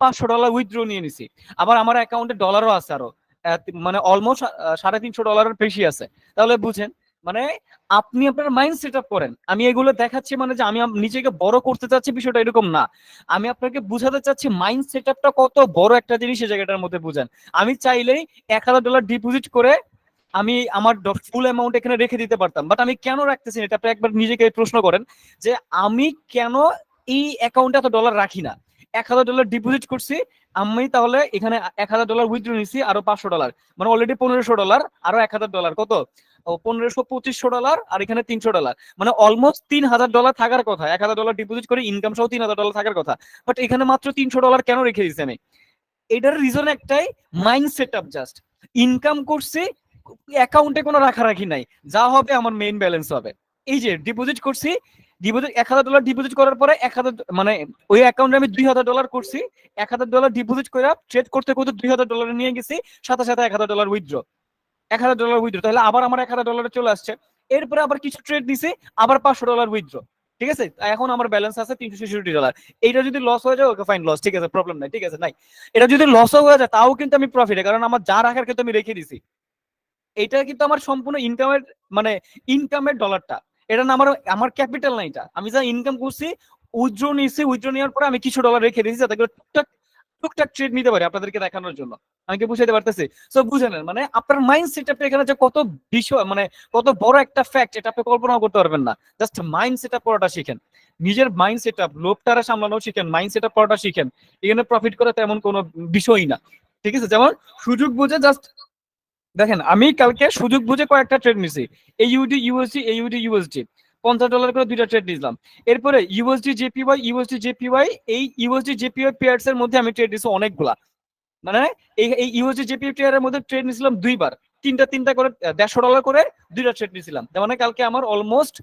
$500 withdraw নিয়ে নিছি। আবার আমার অ্যাকাউন্টে ডলারও আছে আরো, মানে অলমোস্ট $350 বেশি আছে। তাহলে বুঝেন, মানে আপনি আপনার মাইন্ড সেট আপ করেন। আমি এগুলো দেখাচ্ছি মানে যে আমি নিজেকে বড় করতে চাচ্ছি, বিষয়টা এরকম না। আমি আপনাকে বুঝাতে চাচ্ছি মাইন্ড সেট আপটা কত বড় একটা জিনিস এই জায়গাটার মধ্যে বুঝেন। আমি চাইলেই $1000 ডিপোজিট করে আমি আমার ফুল অ্যামাউন্ট এখানে রেখে দিতে পারতাম, বাট আমি কেন রাখতেছি এটা আপনি একবার নিজেকে প্রশ্ন করেন যে আমি কেন এই অ্যাকাউন্টে এত ডলার রাখি না। $1000 ডিপোজিট করছি আমি, তাহলে এখানে $1000 উইথড্র নিছি, আরো $500, মানে অলরেডি $1500, আরো $1000, কত? ও 1500-2500 ডলার, আর এখানে $300, মানে অলমোস্ট $3000 থাকার কথা। $1000 ডিপোজিট করে ইনকাম সহ $3000 থাকার কথা, বাট এখানে মাত্র $300 কেন রেখে দিচ্ছি আমি? এটার রিজন একটাই, mind set up. Just income করছি, অ্যাকাউন্টে কোনো রাখারাখি নাই, যা হবে আমার মেইন ব্যালেন্স হবে। এই যে ডিপোজিট করছি, ডিপোজিট $1000 ডিপোজিট করার পরে 1000, মানে ওই অ্যাকাউন্টে আমি $2000 করছি, $1000 ডিপোজিট করে ট্রেড করতে করতে $2000 নিয়ে গেছি, সাথে সাথে $1000 উইথড্র, $1000 উইথড্র, তাহলে আবার আমার $1000 চলে আসছে। এরপরে আবার কিছু ট্রেড দিছি, আবার $500 উইথড্র, ঠিক আছে, এখন আমার ব্যালেন্স আছে $366। এইটা যদি লস হয়ে যায়, ওকে ফাইন, লস, ঠিক আছে, প্রবলেম নাই, ঠিক আছে, নাই। এটা যদি লসও হয়ে যায় তাও কিন্তু আমি প্রফিটে, কারণ আমার যা রাখার ক্ষেত্রে আমি রেখে দিছি। এটা কিন্তু আমার সম্পূর্ণ ইনকামের, মানে ইনকামের ডলারটা, এটা না আমার আমার ক্যাপিটাল না। এটা আমি যা ইনকাম করছি, উইথড্র নিয়েছি, উইথড্র নেওয়ার পরে আমি কিছু ডলার রেখে দিয়েছি যাতে করে টুকটাক টুকটাক ট্রেড নিতে পারি আপনাদেরকে দেখানোর জন্য। আমি কি বুঝাতে পারতেছি? সো বুঝে নেন, মানে আপনার মাইন্ড সেটআপটা এখানে যে কত বিষয়, মানে কত বড় একটা ফ্যাক্ট, এটা আপনি কল্পনাও করতে পারবেন না। জাস্ট মাইন্ড সেটআপ করাটা শিখেন, নিজের মাইন্ড সেটআপ, লোভটারে সামলানো শিখেন, মাইন্ড সেটআপ করাটা শিখেন। এখানে প্রফিট করা তেমন কোনো বিষয়ই না, ঠিক আছে? যেমন সুযোগ বুঝে জাস্ট দেখেন, আমি কালকে সুযোগ বুঝে কয়েকটা ট্রেড নিছি, এইউডি ইউএসডি, এইউডি ইউএসডি, $50 করে দুইটা ট্রেড নিলাম। এরপরে ইউএসডি জেপিওয়াই, ইউএসডি জেপিওয়াই, এই ইউএসডি জেপিওয়াই পেয়ার্স এর মধ্যে আমি ট্রেড নিছি অনেকগুলা, মানে এই ইউএসডি জেপিওয়াই পেয়ারের মধ্যে ট্রেড নিছিলাম দুইবার, তিনটা তিনটা করে $150 করে দুইটা ট্রেড নিছিলাম। তার মানে কালকে আমার অলমোস্ট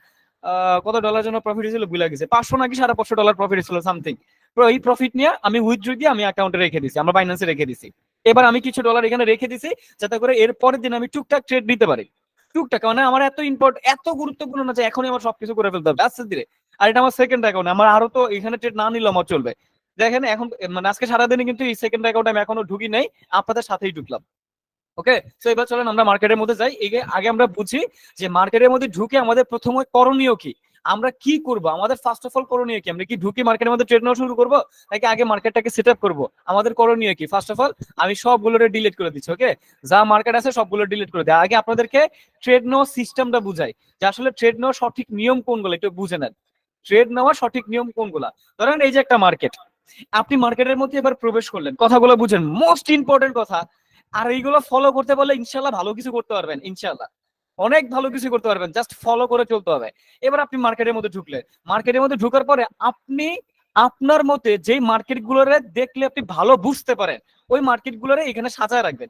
কত ডলার জন্য প্রফিট হয়েছিল ভুলে গেছে, 500 নাকি $550 প্রফিট হয়েছিল সামথিং। এই প্রফিট নিয়ে আমি উইথড্র দিয়ে আমি অ্যাকাউন্টে রেখে দিছি, আমরা বাইন্যান্সে রেখে দিছি। এবার আমি কিছু ডলার এখানে রেখে দিছি যাতে করে এর পরের দিন আমি টুকটাক ট্রেড নিতে পারি। টুকটাক মানে আমার এত এত গুরুত্বপূর্ণ না যে এখনই আমার সবকিছু করে ফেলতে হবে আস্তে ধীরে। আর এটা আমার সেকেন্ড অ্যাকাউন্ট, আমার আরো তো এখানে ট্রেড না নিলে আমার চলবে। দেখেন এখন, মানে আজকে সারাদিনে কিন্তু এই সেকেন্ড অ্যাকাউন্ট আমি এখনো ঢুকি নাই, আপনাদের সাথেই ঢুকলাম। ওকে, তো এবার চলেন আমরা মার্কেটের মধ্যে যাই। আগে আমরা বুঝি যে মার্কেটের মধ্যে ঢুকে আমাদের প্রথমে করণীয় কি, আমরা কি করব, আমাদের ফার্স্ট অফ অল করণীয় কি। আমরা কি ঢুকি মার্কেটের মধ্যে ট্রেড নেওয়া শুরু করবো, নাকি আগে মার্কেটটাকে সেট আপ করবো? আমাদের করণীয় কি? ফার্স্ট অফ অল আমি সবগুলোরে ডিলিট করে দিচ্ছি। ওকে, যা মার্কেট আছে সবগুলো ডিলিট করে দেয়। আগে আপনাদেরকে ট্রেড নেওয়ার সিস্টেমটা বুঝাই, যে আসলে ট্রেড নেওয়ার সঠিক নিয়ম কোনগুলো একটু বুঝে নেন। ট্রেড নেওয়ার সঠিক নিয়ম কোনগুলা? ধরেন এই যে একটা মার্কেট, আপনি মার্কেটের মধ্যে এবার প্রবেশ করলেন, কথাগুলো বুঝেন, মোস্ট ইম্পর্টেন্ট কথা। আর এইগুলো ফলো করতে পারলে ইনশাল্লাহ ভালো কিছু করতে পারবেন, ইনশাল্লাহ অনেক ভালো কিছু করতে পারবেন, জাস্ট ফলো করে চলতে হবে। এবার আপনি মার্কেটের মধ্যে ঢুকলেন, মার্কেটের মধ্যে ঢুকার পরে আপনি আপনার মতে যেই মার্কেট গুলোরে দেখলে আপনি ভালো বুঝতে পারেন, ওই মার্কেট গুলোরে এখানে সাজায় রাখবেন।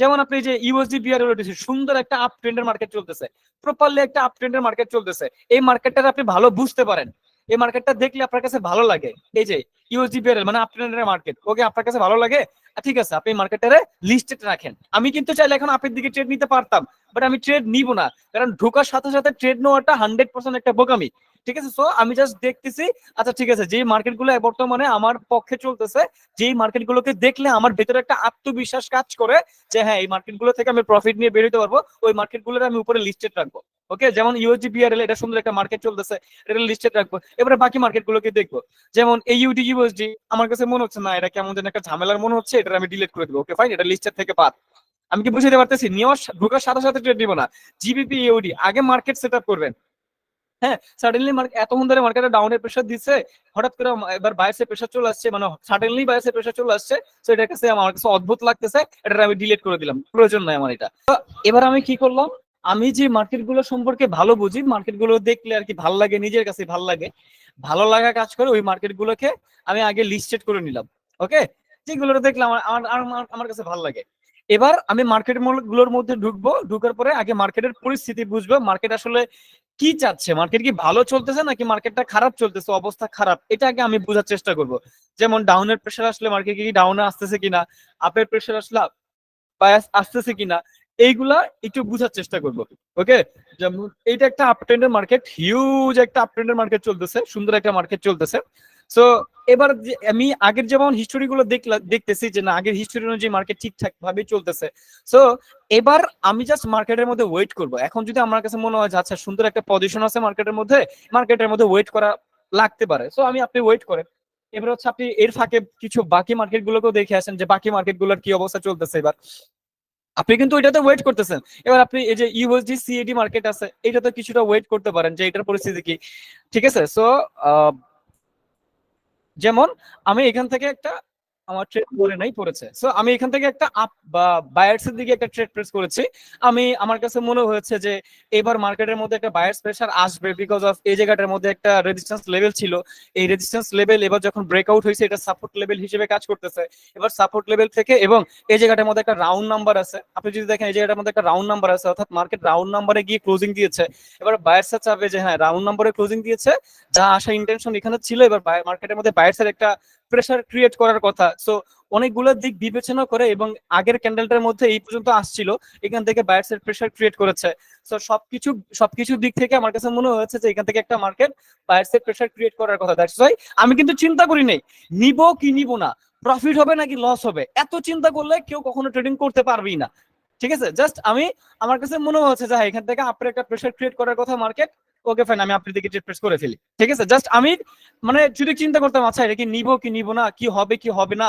যেমন আপনি যে ইউএসডি বিআরএলটিসি, সুন্দর একটা আপ ট্রেন্ডের মার্কেট চলতেছে, প্রপারলি একটা আপ ট্রেন্ডের মার্কেট চলতেছে, এই মার্কেটটা আপনি ভালো বুঝতে পারেন, এই মার্কেটটা দেখলে আপনার কাছে ভালো লাগে। এই যে ইউএসডি বিআরএল মানে আপ ট্রেন্ডের মার্কেট, ওকে আপনার কাছে ভালো লাগে, ঠিক আছে, আপনি মার্কেটারে লিস্টেড রাখেন। আমি কিন্তু চাইলে এখন আপের দিকে ট্রেড নিতে পারতাম, বাট আমি ট্রেড নিব না, কারণ ঢোকার সাথে সাথে ট্রেড নেওয়াটা 100% একটা বোকামি, ঠিক আছে? সো আমি জাস্ট দেখতেছি, আচ্ছা ঠিক আছে, যে মার্কেটগুলো বর্তমানে আমার পক্ষে চলতেছে, যেই মার্কেটগুলোকে দেখলে আমার ভেতরে একটা আত্মবিশ্বাস কাজ করে যে হ্যাঁ এই মার্কেটগুলো থেকে আমি প্রফিট নিয়ে বেরোতে পারবো, ওই মার্কেটগুলোর আমি উপরে লিস্টেড রাখবো। ওকে, যেমন ইউএসডি বিআরএল, এটা সুন্দর একটা মার্কেট চলতেছে, এটা লিস্টেড রাখবো। এবারে বাকি মার্কেটগুলোকে দেখবো, যেমন এইউডি ইউএসডি, আমার কাছে মনে হচ্ছে না এটা কেমন যেন একটা ঝামেলার মনে হচ্ছে, এটা আমি ডিলিট করে দেবো। ওকে ফাইন, এটা লিস্টেড থেকে বাদ। আমি কি বুঝতে পারতেছি? নেওয়ার ঢোকার সাথে সাথে ট্রেড দিব না। জিবিপি ইউডি আগে মার্কেট সেট আপ করবেন। হ্যাঁ, সাডেনলি এতক্ষণ ধরে মার্কেটে ডাউনের প্রেশার দিচ্ছে, হঠাৎ করে এবার বায়ার্সের প্রেশার চলে আসছে, মানে সাডেনলি বায়ার্সের প্রেশার চলে আসছে। তো এটার কাছে আমার কাছে অদ্ভুত লাগতেছে, এটা আমি ডিলিট করে দিলাম, প্রয়োজন নাই আমার এটা। এবার আমি কি করলাম, আমি যে মার্কেটগুলো সম্পর্কে ভালো বুঝি, মার্কেটগুলো দেখলে আর কি ভালো লাগে, নিজের কাছে ভালো লাগে, ভালো লাগা কাজ করে, ওই মার্কেটগুলোকে আমি আগে লিস্টেড করে নিলাম। ওকে, যেগুলো দেখলাম আমার কাছে ভালো লাগে। এবার আমি মার্কেট গুলোর মধ্যে ঢুকবো, ঢুকার পরে আগে মার্কেটের পরিস্থিতি বুঝবো, মার্কেট আসলে কি চাচ্ছে, মার্কেট কি ভালো চলতেছে নাকি মার্কেটটা খারাপ চলতেছে, অবস্থা খারাপ, এটা আগে আমি বোঝার চেষ্টা করব। যেমন ডাউনের প্রেশার আসলে মার্কেট কি ডাউনে আসতেছে কিনা, আপের প্রেশার আসলে বায়াস আসতেছে কিনা, এইগুলা একটু বুঝার চেষ্টা করব। ওকে, যেমন এইটা একটা আপ ট্রেন্ডের মার্কেট, হিউজ একটা আপ ট্রেন্ডের মার্কেট চলতেছে, সুন্দর একটা মার্কেট চলতেছে। সো এবার আমি আগের যেমন হিস্টোরি গুলো দেখতেছি যে না, আগের হিস্টোরি অনুযায়ী মার্কেট ঠিকঠাক ভাবে চলতেছে। সো এবার আমি জাস্ট মার্কেটের মধ্যে ওয়েট করব। এখন যদি আমার কাছে মনে হয় যে আচ্ছা সুন্দর একটা পজিশন আছে মার্কেটের মধ্যে ওয়েট করা লাগতে পারে, সো আপনি ওয়েট করেন। এবার হচ্ছে আপনি এর ফাঁকে কিছু বাকি মার্কেট গুলোকেও দেখে আসেন যে বাকি মার্কেট গুলোর কি অবস্থা চলতেছে। এবার আপনি কিন্তু এটাতে ওয়েট করতেছেন, এবার আপনি এই যে ইউএসডি সিএডি মার্কেট আছে এটাতে কিছুটা ওয়েট করতে পারেন যে এটার পরিস্থিতি কি। ঠিক আছে, সো যেমন আমি এখান থেকে একটা, আমার ট্রেড পড়ে নাই, পড়েছে, সো আমি এখান থেকে একটা আপ বা বায়ার্স এর দিকে একটা ট্রেড প্রেস করেছি। আমার কাছে মনে হয়েছে যে এবার মার্কেটের মধ্যে একটা বায়ার্স প্রেসার আসবে, বিকজ অফ এই জায়গাটার মধ্যে একটা রেজিস্ট্যান্স লেভেল ছিল। এই রেজিস্ট্যান্স লেভেল এবার যখন ব্রেকআউট হয়েছে এটা সাপোর্ট লেভেল হিসেবে কাজ করতেছে। এবার সাপোর্ট লেভেল থেকে, এবং এই জায়গাটার মধ্যে একটা রাউন্ড নাম্বার আছে, আপনি যদি দেখেন এই জায়গাটার মধ্যে একটা রাউন্ড নাম্বার আছে, অর্থাৎ মার্কেট রাউন্ড নাম্বারে গিয়ে ক্লোজিং দিয়েছে। এবার বায়ার্সরা চাবে যে হ্যাঁ রাউন্ড নাম্বারে ক্লোজিং দিয়েছে, যা আসা ইন্টেনশন এখানে ছিল, এবার মার্কেটের মধ্যে বায়ার্সের একটা প্রেসার ক্রিয়েট করার কথা। সো অনেকগুলো দিক বিবেচনা করে এবং আগের ক্যান্ডেলটার মধ্যে এই পর্যন্ত আসছিল, এখান থেকে বায়ার্স এর প্রেসার ক্রিয়েট করেছে। সো সবকিছু দিক থেকে আমার কাছে মনে হয়েছে যে এখান থেকে একটা মার্কেট বায়ার্স এর প্রেসার ক্রিয়েট করার কথা। দ্যাটস ওয়াই আমি কিন্তু চিন্তা করি নাই নিব কি নিব না, প্রফিট হবে নাকি লস হবে, এত চিন্তা করলে কেউ কখনো ট্রেডিং করতে পারবেই না। ঠিক আছে, জাস্ট আমার কাছে মনে হচ্ছে যে হ্যাঁ, এখান থেকে আপনার একটা প্রেসার ক্রিয়েট করার কথা মার্কেট, ওকে ফাইন, আমি আপনার দিকে প্রেস করে ফেলি। ঠিক আছে, জাস্ট আমি যদি চিন্তা করতাম আচ্ছা এটা কি নিব না, কি হবে কি হবে না,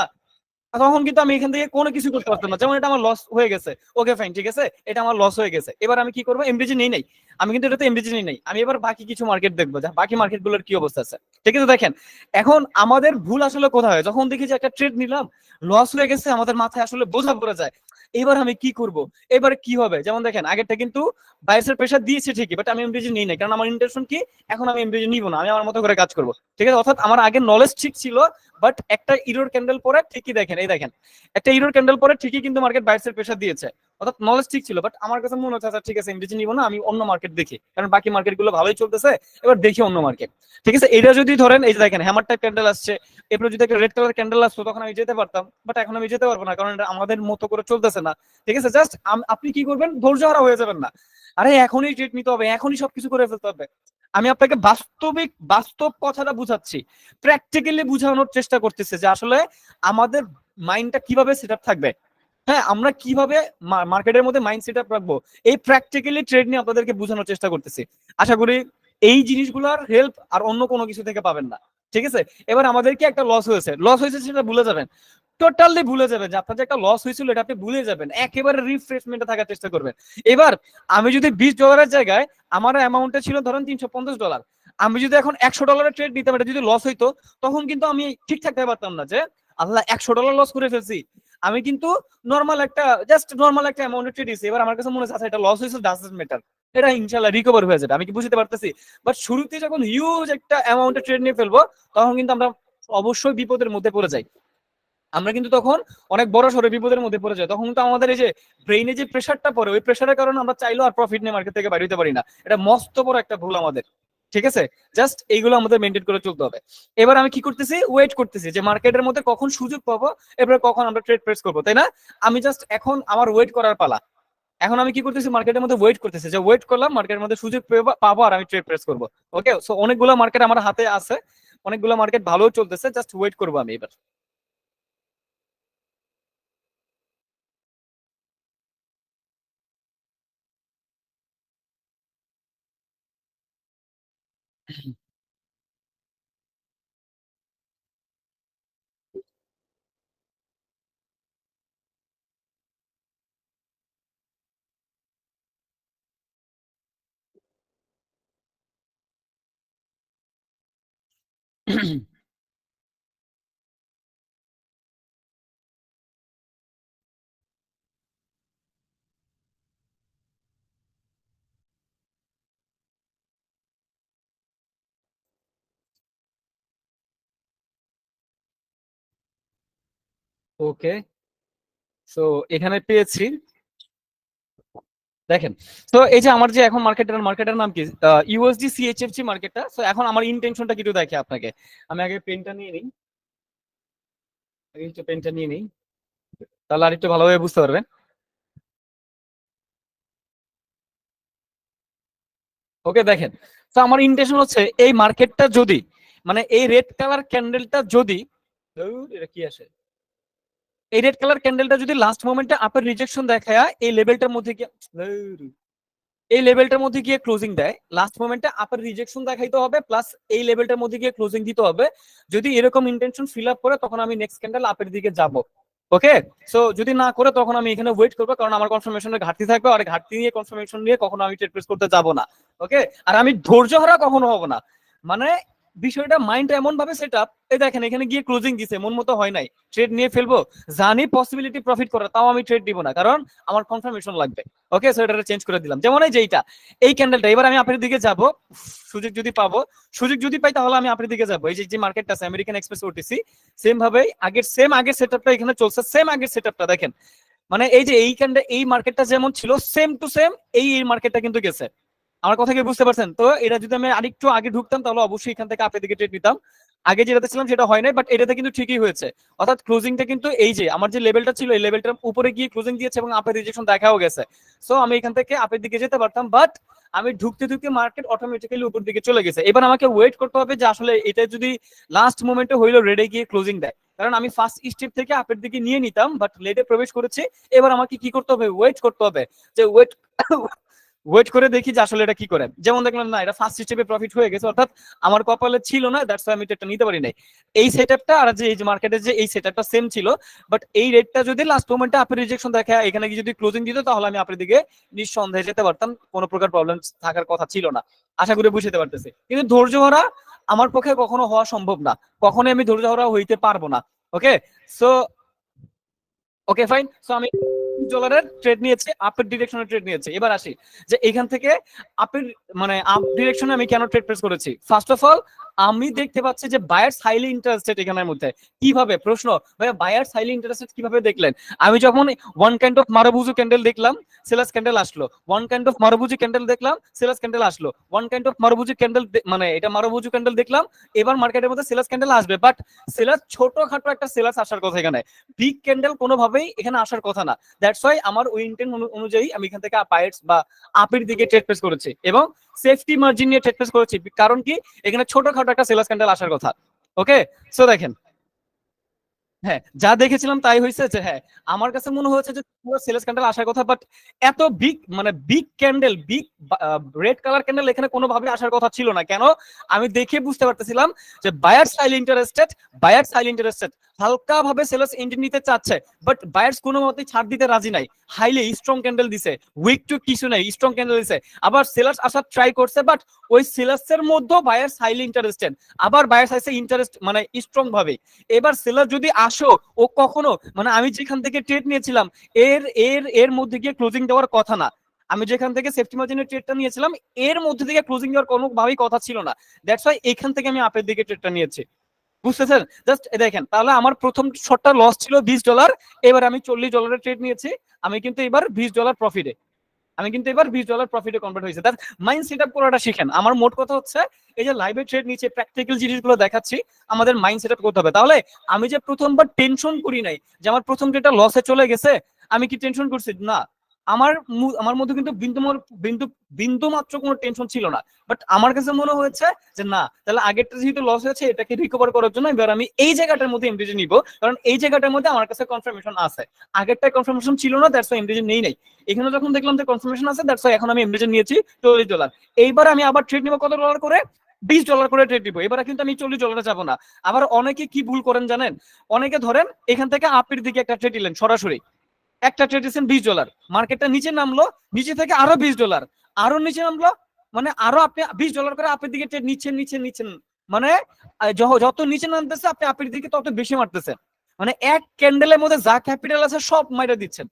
তখন কিন্তু আমি এখান থেকে কোনো কিছু করতে পারতাম না। যেমন এটা আমার লস হয়ে গেছে, ওকে ফাইন, ঠিক আছে, এটা আমার লস হয়ে গেছে, এবার আমি কি করবো, এমডিজি নেই নাই, আমি কিন্তু এটাতে এমডিজি নেই নাই, আমি এবার বাকি কিছু মার্কেট দেখবো যে বাকি মার্কেট গুলোর কি অবস্থা আছে। ঠিক আছে, দেখেন এখন আমাদের ভুল আসলে কোথায় হয়, যখন দেখি যে একটা ট্রেড নিলাম লস হয়ে গেছে, আমাদের মাথায় আসলে বোঝা পড়ে যায় এবার আমি কি করব, এবার কি হবে। যেমন দেখেন আগেরটা কিন্তু বাইসের প্রেশার দিয়েছে ঠিকই, বাট আমি এমডিজি নিই নাই, কারণ আমার ইন্টেনশন কি, এখন আমি এমডিজি নিব না, আমি আমার মতো করে কাজ করবো। ঠিক আছে, অর্থাৎ আমার আগের নলেজ ঠিক ছিল, বাট একটা ইরোর ক্যান্ডেল পরে ঠিকই দেখেন, এই দেখেন একটা ইরোর ক্যান্ডেল পরে ঠিকই কিন্তু মার্কেট বাইসের প্রেশার দিয়েছে, অর্থাৎ নলেজ ঠিক ছিল, বাট আমার কাছে মনে হচ্ছে আচ্ছা ঠিক আছে এমডিজি নিব না, আমি অন্য মার্কেট দেখি, কারণ বাকি মার্কেট গুলো ভালোই চলতেছে, এবার দেখি অন্য মার্কেট। ঠিক আছে, এটা যদি ধরেন এই যে দেখেন হ্যামার টাইপ ক্যান্ডেল আসছে, এরপরে যদি একটা রেড কালার ক্যান্ডেল আসতো তখন আমি যেতে পারতাম, বাট এখন আমি যেতে পারবো না, কারণ এটা আমাদের মতো করে চলতেছে না। ঠিক আছে, জাস্ট আপনি কি করবেন, ধৈর্য হারা হয়ে যাবেন না, আরে এখনই ট্রেড নিতে হবে, এখনই সবকিছু করে ফেলতে হবে। আমি আপনাকে বাস্তব কথাটা বুঝাচ্ছি, প্র্যাকটিক্যালি বুঝানোর চেষ্টা করতেছে যে আসলে আমাদের মাইন্ডটা কিভাবে সেট আপ থাকবে। হ্যাঁ, আমরা কিভাবে মার্কেটের মধ্যে মাইন্ড সেট আপ রাখবো, এই প্র্যাকটিক্যালি ট্রেড নিয়ে আপনাদেরকে বোঝানোর চেষ্টা করতেছি। আশা করি এই জিনিসগুলোর হেল্প আর অন্য কোনো কিছু থেকে পাবেন না। ঠিক আছে, এবার আমাদের কি একটা লস হয়েছে সেটা ভুলে যাবেন, টোটালি ভুলে যাবেন যে আপনার যে একটা লস হয়েছিল এটা আপনি ভুলে যাবেন, একেবারে রিফ্রেশমেন্টে থাকার চেষ্টা করবেন। এবার আমি যদি $20 জায়গায় আমার অ্যামাউন্টে ছিল ধরেন $350, আমি যদি এখন $100 ট্রেড দিতাম, এটা যদি লস হইতো, তখন কিন্তু আমি ঠিক থাকতে পারতাম না যে আল্লাহ $100 লস করে ফেলছি। আমি কিন্তু নর্মাল একটা অ্যামাউন্টে ট্রেড দিয়েছি, এবার আমার কাছে মনে হচ্ছে আচ্ছা এটা লস হয়েছে, ডাজন্ট ম্যাটার, এটা ইনশাল্লাহ রিকভার হয়ে যাবে, আমি কি বুঝতে পারতেছি। বাট শুরুতে যখন হিউজ একটা অ্যামাউন্টে ট্রেড নিয়ে ফেলবো, তখন কিন্তু আমরা অবশ্যই বিপদের মধ্যে পড়ে যাই। আমরা কিন্তু তখন অনেক বড় সড়ো বিপদের মধ্যে পড়ে যায়, তখন তো আমাদের এই যে ব্রেইনে যে প্রেশারটা পড়ে, ওই প্রেশারের কারণে আমরা চাইলেও আর প্রফিট নিয়ে মার্কেট থেকে বাইরে হতে পারি না। এটা মস্ত বড় একটা ভুল আমাদের। ঠিক আছে, জাস্ট এইগুলো আমাদের মেনটেন করে চলতে হবে। এবার আমি কি করতেছি, ওয়েট করতেছি যে মার্কেটের মধ্যে কখন সুযোগ পাবো, এবারে কখন আমরা ট্রেড প্রেস করবো, তাই না। আমি জাস্ট এখন আমার ওয়েট করার পালা। এখন আমি কি করতেছি, মার্কেটের মধ্যে ওয়েট করতেছি, যে ওয়েট করলাম মার্কেটের মধ্যে সুযোগ পাবো আর আমি ট্রেড প্রেস করবো। ওকে, সো অনেকগুলো মার্কেট আমার হাতে আছে, অনেকগুলো মার্কেট ভালো চলতেছে, জাস্ট ওয়েট করবো আমি এবার। ওকে, সো এখানে পেয়েছি, দেখেন। তো এই যে আমার যে এখন মার্কেটের নাম কি, ইউএসডি সিএইচএফজি মার্কেটটা। তো এখন আমার ইন্টেনশনটা কিন্তু দেখে আপনাকে, আমি আগে পেনটা নিয়ে নিই, আগে একটু পেনটা নিয়ে নিই, তাহলে আর একটু ভালোভাবে বুঝতে পারবেন। ওকে, দেখেন, তো আমার ইন্টেনশন হচ্ছে এই মার্কেটটা যদি মানে এই রেড কালার ক্যান্ডেলটা যদি, এটা কি আসে, এই রেড কালার ক্যান্ডেলটা যদি লাস্ট মোমেন্টে আপের রিজেকশন দেখায় এই লেভেলটার মধ্যে গিয়ে, এই লেভেলটার মধ্যে গিয়ে ক্লোজিং দেয়, লাস্ট মোমেন্টে আপের রিজেকশন দেখাইতে হবে প্লাস এই লেভেলটার মধ্যে গিয়ে ক্লোজিং দিতে হবে। যদি এরকম ইন্টেনশন ফিল আপ করে তখন আমি নেক্সট ক্যান্ডেল আপের দিকে যাব। ওকে, সো যদি না করে তখন আমি এখানে ওয়েট করবো, কারণ আমার কনফার্মেশনের ঘাটতি থাকবে, আর ঘাটতি নিয়ে কনফার্মেশন নিয়ে কখনো আমি ট্রেড প্রেস করতে যাব না। ওকে, আর আমি ধৈর্য হারা কখনো হব না। মানে বিষয়টা মাইন্ড এমন ভাবে সেট আপ, এই দেখেন এখানে গিয়ে ক্লোজিং দিছে, মন মতো হয় নাই, ট্রেড নিয়ে ফেলবো, জানি পসিবিলিটি প্রফিট করার, তাও আমি ট্রেড দিব না, কারণ আমার কনফার্মেশন লাগবে। ওকে, সো এটা চেঞ্জ করে দিলাম। যেমন এই যে এই ক্যান্ডেলটা, এবার আমি আপনার দিকে যাব, সুযোগ যদি পাবো, সুযোগ যদি পাই তাহলে আমি আপনার দিকে যাবো। এই যে মার্কেটটা আছে আমেরিকান এক্সপ্রেস ওটিসি, সেম ভাবে আগের সেটআপটা এখানে চলছে, সেম আগের সেটআপটা দেখেন। মানে এই যে এই ক্যান্ডেল, এই মার্কেটটা যেমন ছিল সেম টু সেম এই মার্কেটটা কিন্তু গেছে। আমার কথা কি বুঝতে পারছেন? তো এটা যদি আমি আরেকটু আগে ঢুকতাম তাহলে অবশ্যই এখান থেকে আপের দিকে ট্রেড নিতাম। আগে যেটাতে ছিলাম সেটা হয় নাই, বাট এটাতে কিন্তু ঠিকই হয়েছে। অর্থাৎ ক্লোজিংটা কিন্তু এই যে আমার যে লেভেলটা ছিল এই লেভেলটার উপরে গিয়ে ক্লোজিং দিয়েছে এবং আপের রিজেকশন দেখাও গেছে। সো আমি এখান থেকে আপের দিকে যেতে পারতাম, বাট আমি ঢুকতে ঢুকতে মার্কেট অটোমেটিক্যালি উপর দিকে চলে গেছে। এবার আমাকে ওয়েট করতে হবে যে আসলে এটা যদি লাস্ট মোমেন্টে হইলো রেডে গিয়ে ক্লোজিং দেয়, কারণ আমি ফার্স্ট স্টেপ থেকে আপের দিকে নিয়ে নিতাম, বাট লেটে প্রবেশ করেছি। এবার আমাকে কি করতে হবে? ওয়েট করতে হবে, যে ওয়েট করে দেখি যে আসলে এটা কি করে। যেমন দেখলাম না, এটা ফার্স্ট স্টেপে প্রফিট হয়ে গেছে, অর্থাৎ আমার কপালে ছিল না, দ্যাটস ওয়াই আমি এটা নিতে পারি নাই। এই সেটআপটা আর যে এই যে মার্কেটের যে এই সেটআপটা সেম ছিল, বাট এই রেটটা যদি লাস্ট মোমেন্টে আপের রিজেকশন দেখে এখানে যদি ক্লোজিং দিত তাহলে আমি আপের দিকে নিঃসন্দেহে যেতে পারতাম, কোনো প্রকার প্রবলেম থাকার কথা ছিল না। আশা করি বুঝতে পারতেছি। কিন্তু ধৈর্য হারা আমার পক্ষে কখনো হওয়া সম্ভব না, কখনোই আমি ধৈর্য হারা হইতে পারবো না। ওকে, সো ওকে ফাইন। সো আমি ডলারের ট্রেড নিয়েছি, আপের ডিরেকশনে ট্রেড নিয়েছি। এবার আসি যে এখান থেকে আপের মানে আপ ডিরেকশনে আমি কেন ট্রেড প্রেস করেছি। ফার্স্ট অফ অল আমি দেখতে পাচ্ছি যে বায়ার্স হাইলি ইন্টারেস্টেড এখানের মধ্যে। কিভাবে? প্রশ্ন, ভাই বায়ার্স হাইলি ইন্টারেস্টেড কিভাবে দেখলেন? আমি যখন ওয়ান কাইন্ড অফ মারুবুজু ক্যান্ডেল দেখলাম, সেলাস ক্যান্ডেল আসলো, ওয়ান কাইন্ড অফ মারুবুজু ক্যান্ডেল দেখলাম, সেলাস ক্যান্ডেল আসলো, ওয়ান কাইন্ড অফ মারুবুজু ক্যান্ডেল মানে এটা মারুবুজু ক্যান্ডেল দেখলাম, এবার মার্কেটের মধ্যে সেলাস ক্যান্ডেল আসবে, বাট সেলাস ছোটখাটো একটা সেলাস আসার কথা, এখানে বিগ ক্যান্ডেল কোনোভাবেই এখানে আসার কথা না। দ্যাটস ওয়াই আমার ওই ইন্টেন্ট অনুযায়ী আমি এখান থেকে বায়ার্স বা আপের দিকে ট্রেড প্লেস করেছি এবং সেফটি মার্জিন নিয়ে ট্রেড প্লেস করেছি, কারণ কি এখানে ছোটখাটো একটা সেলাস ক্যান্ডেল আসার কথা। ওকে, সো দেখেন, হ্যাঁ যা দেখেছিলাম তাই হয়েছে, যে হ্যাঁ আমার কাছে মনে হয়েছে যে পুরো সেলস ক্যান্ডেল আসার কথা, বাট এত বিগ মানে big candle, big red colour candle এখানে কোনোভাবে আসার কথা ছিল না। কেন? আমি দেখে বুঝতে পারতেছিলাম যে বায়ার্স হাইলি ইন্টারেস্টেড, হালকা ভাবে সেলস এন্ট্রি নিতে চাচ্ছে, বাট বায়ার্স কোনো মতেই ছাড় দিতে রাজি নাই। হাইলি স্ট্রং ক্যান্ডেল দিছে, উইক টু কিছু নাই, স্ট্রং ক্যান্ডেল দিছে। আবার সেলার্স আসার ট্রাই করছে, বাট ওই সেলার্স এর মধ্যেও বায়ার্স হাইলি ইন্টারেস্টেড, আবার বায়ার্স আছে ইন্টারেস্ট মানে স্ট্রং ভাবে। এবার সেলার যদি আসো, ও কখনো মানে আমি যেখান থেকে ট্রেড নিয়েছিলাম এর এর এর মধ্যে গিয়ে ক্লোজিং দেওয়ার কথা না। আমি যেখান থেকে সেফটি মার্জিনের ট্রেডটা নিয়েছিলাম এর মধ্যে থেকে ক্লোজিং দেওয়ার কোনোভাবেই কথা ছিল না। দ্যাটস ওয়াই এখান থেকে আমি আপের দিকে ট্রেডটা নিয়েছি। বুঝতেছেন? জাস্ট দেখেন, তাহলে আমার প্রথম শটটা লস ছিল $20, এবার আমি $40 ট্রেড নিয়েছি। আমি কিন্তু এবার $20 প্রফিটে, আমি কিন্তু এবার $20 প্রফিটে কনভার্ট হয়েছে। তার মাইন্ড সেট আপ করাটা শিখেন। আমার মোট কথা হচ্ছে এই যে লাইভে ট্রেড নিচে প্র্যাকটিক্যাল জিনিসগুলো দেখাচ্ছি, আমাদের মাইন্ড সেট আপ করতে হবে। তাহলে আমি যে প্রথমবার টেনশন করি নাই যে আমার প্রথম ট্রেডটা লসে চলে গেছে, আমি কি টেনশন করছি? না, আমার আমার মধ্যে কিন্তু বিন্দু বিন্দু মাত্র কোনো টেনশন ছিল না। বাট আমার কাছে মনে হয়েছে যে না, তাহলে আগেরটা যেহেতু লস হয়েছে এটাকে রিকভার করার জন্য এবার আমি এই জায়গাটার মধ্যে এমডিজি নিব, কারণ এই জায়গাটার মধ্যে আমার কাছে কনফার্মেশন আছে। আগেরটাই কনফার্মেশন ছিল না, দ্যাটস ওয়াই এমডিজি নেই নাই। এখানে যখন দেখলাম যে কনফার্মেশন আছে, দ্যাটস ওয়াই এখন আমি এমডিজি নিয়েছি $40। এইবার আমি আবার ট্রেড নিব কত ডলার করে? $20 করে ট্রেড দিব। এবার কিন্তু আমি $40 যাবো না। আবার অনেকে কি ভুল করেন জানেন? অনেকে ধরেন এখান থেকে আপের দিকে একটা ট্রেড দিলেন, সরাসরি একটা ট্রেড দিচ্ছেন $20, মার্কেটটা নিচে নামলো, নিচে থেকে আরো $20, আরো নিচে নামলো, মানে আরো আপনি $20 করে আপের দিকে ট্রেড নিচ্ছেন, মানে যত নিচে নামতেছে আপনি আপের দিকে তত বেশি মারতেছেন। মানে এক ক্যান্ডেলের মধ্যে যা ক্যাপিটাল আছে সব মাইরা দিচ্ছেন,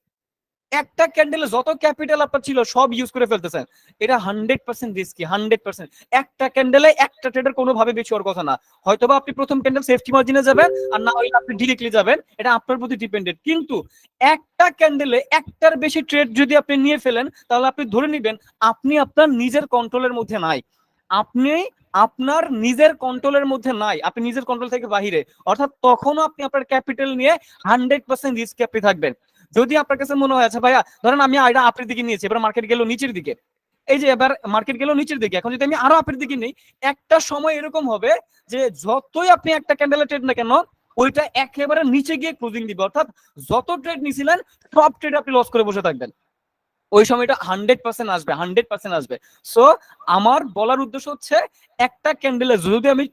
একটা ক্যান্ডেলে যত ক্যাপিটাল আপনার ছিল সব ইউজ করে ফেলতেছেন। এটা 100% রিস্কি, 100%। একটা ক্যান্ডেলে একটা ট্রেডার কোনোভাবে বেশি হওয়ার কথা না। হয়তোবা আপনি প্রথম ক্যান্ডেল সেফটি মার্জিনে যাবেন, আর না হলে আপনি ডিরেক্টলি যাবেন, এটা আপনার প্রতি ডিপেন্ডেন্ট। কিন্তু একটা ক্যান্ডেলে একটার বেশি ট্রেড যদি আপনি নিয়ে ফেলেন, তাহলে আপনি ধরে নেবেন আপনি আপনার নিজের কন্ট্রোলের মধ্যে নাই, আপনি আপনার নিজের কন্ট্রোলের মধ্যে নাই, আপনি নিজের কন্ট্রোল থেকে বাহিরে। অর্থাৎ তখনও আপনি আপনার ক্যাপিটাল নিয়ে 100% রিস্ক আপনি থাকবেন। যদি আপনার কাছে মনে হয় আচ্ছা ভাইয়া ধরেন আমি এটা আপের দিকে নিয়েছি, এবার মার্কেট গেল নিচের দিকে, এই যে এবার মার্কেট গেল নিচের দিকে, এখন যদি আমি আরো আপের দিকে নেই, একটা সময় এরকম হবে যে যতই আপনি একটা ক্যান্ডেলের ট্রেড না কেন, ওইটা একেবারে নিচে গিয়ে ক্লোজিং দিবে, অর্থাৎ যত ট্রেড নিছিলেন সব ট্রেড আপনি লস করে বসে থাকবেন। ওই সময়টা 100% আসবে, 100% আসবে। সো আমার বলার উদ্দেশ্য হচ্ছে, একটা ক্যান্ডেলে যদি আমি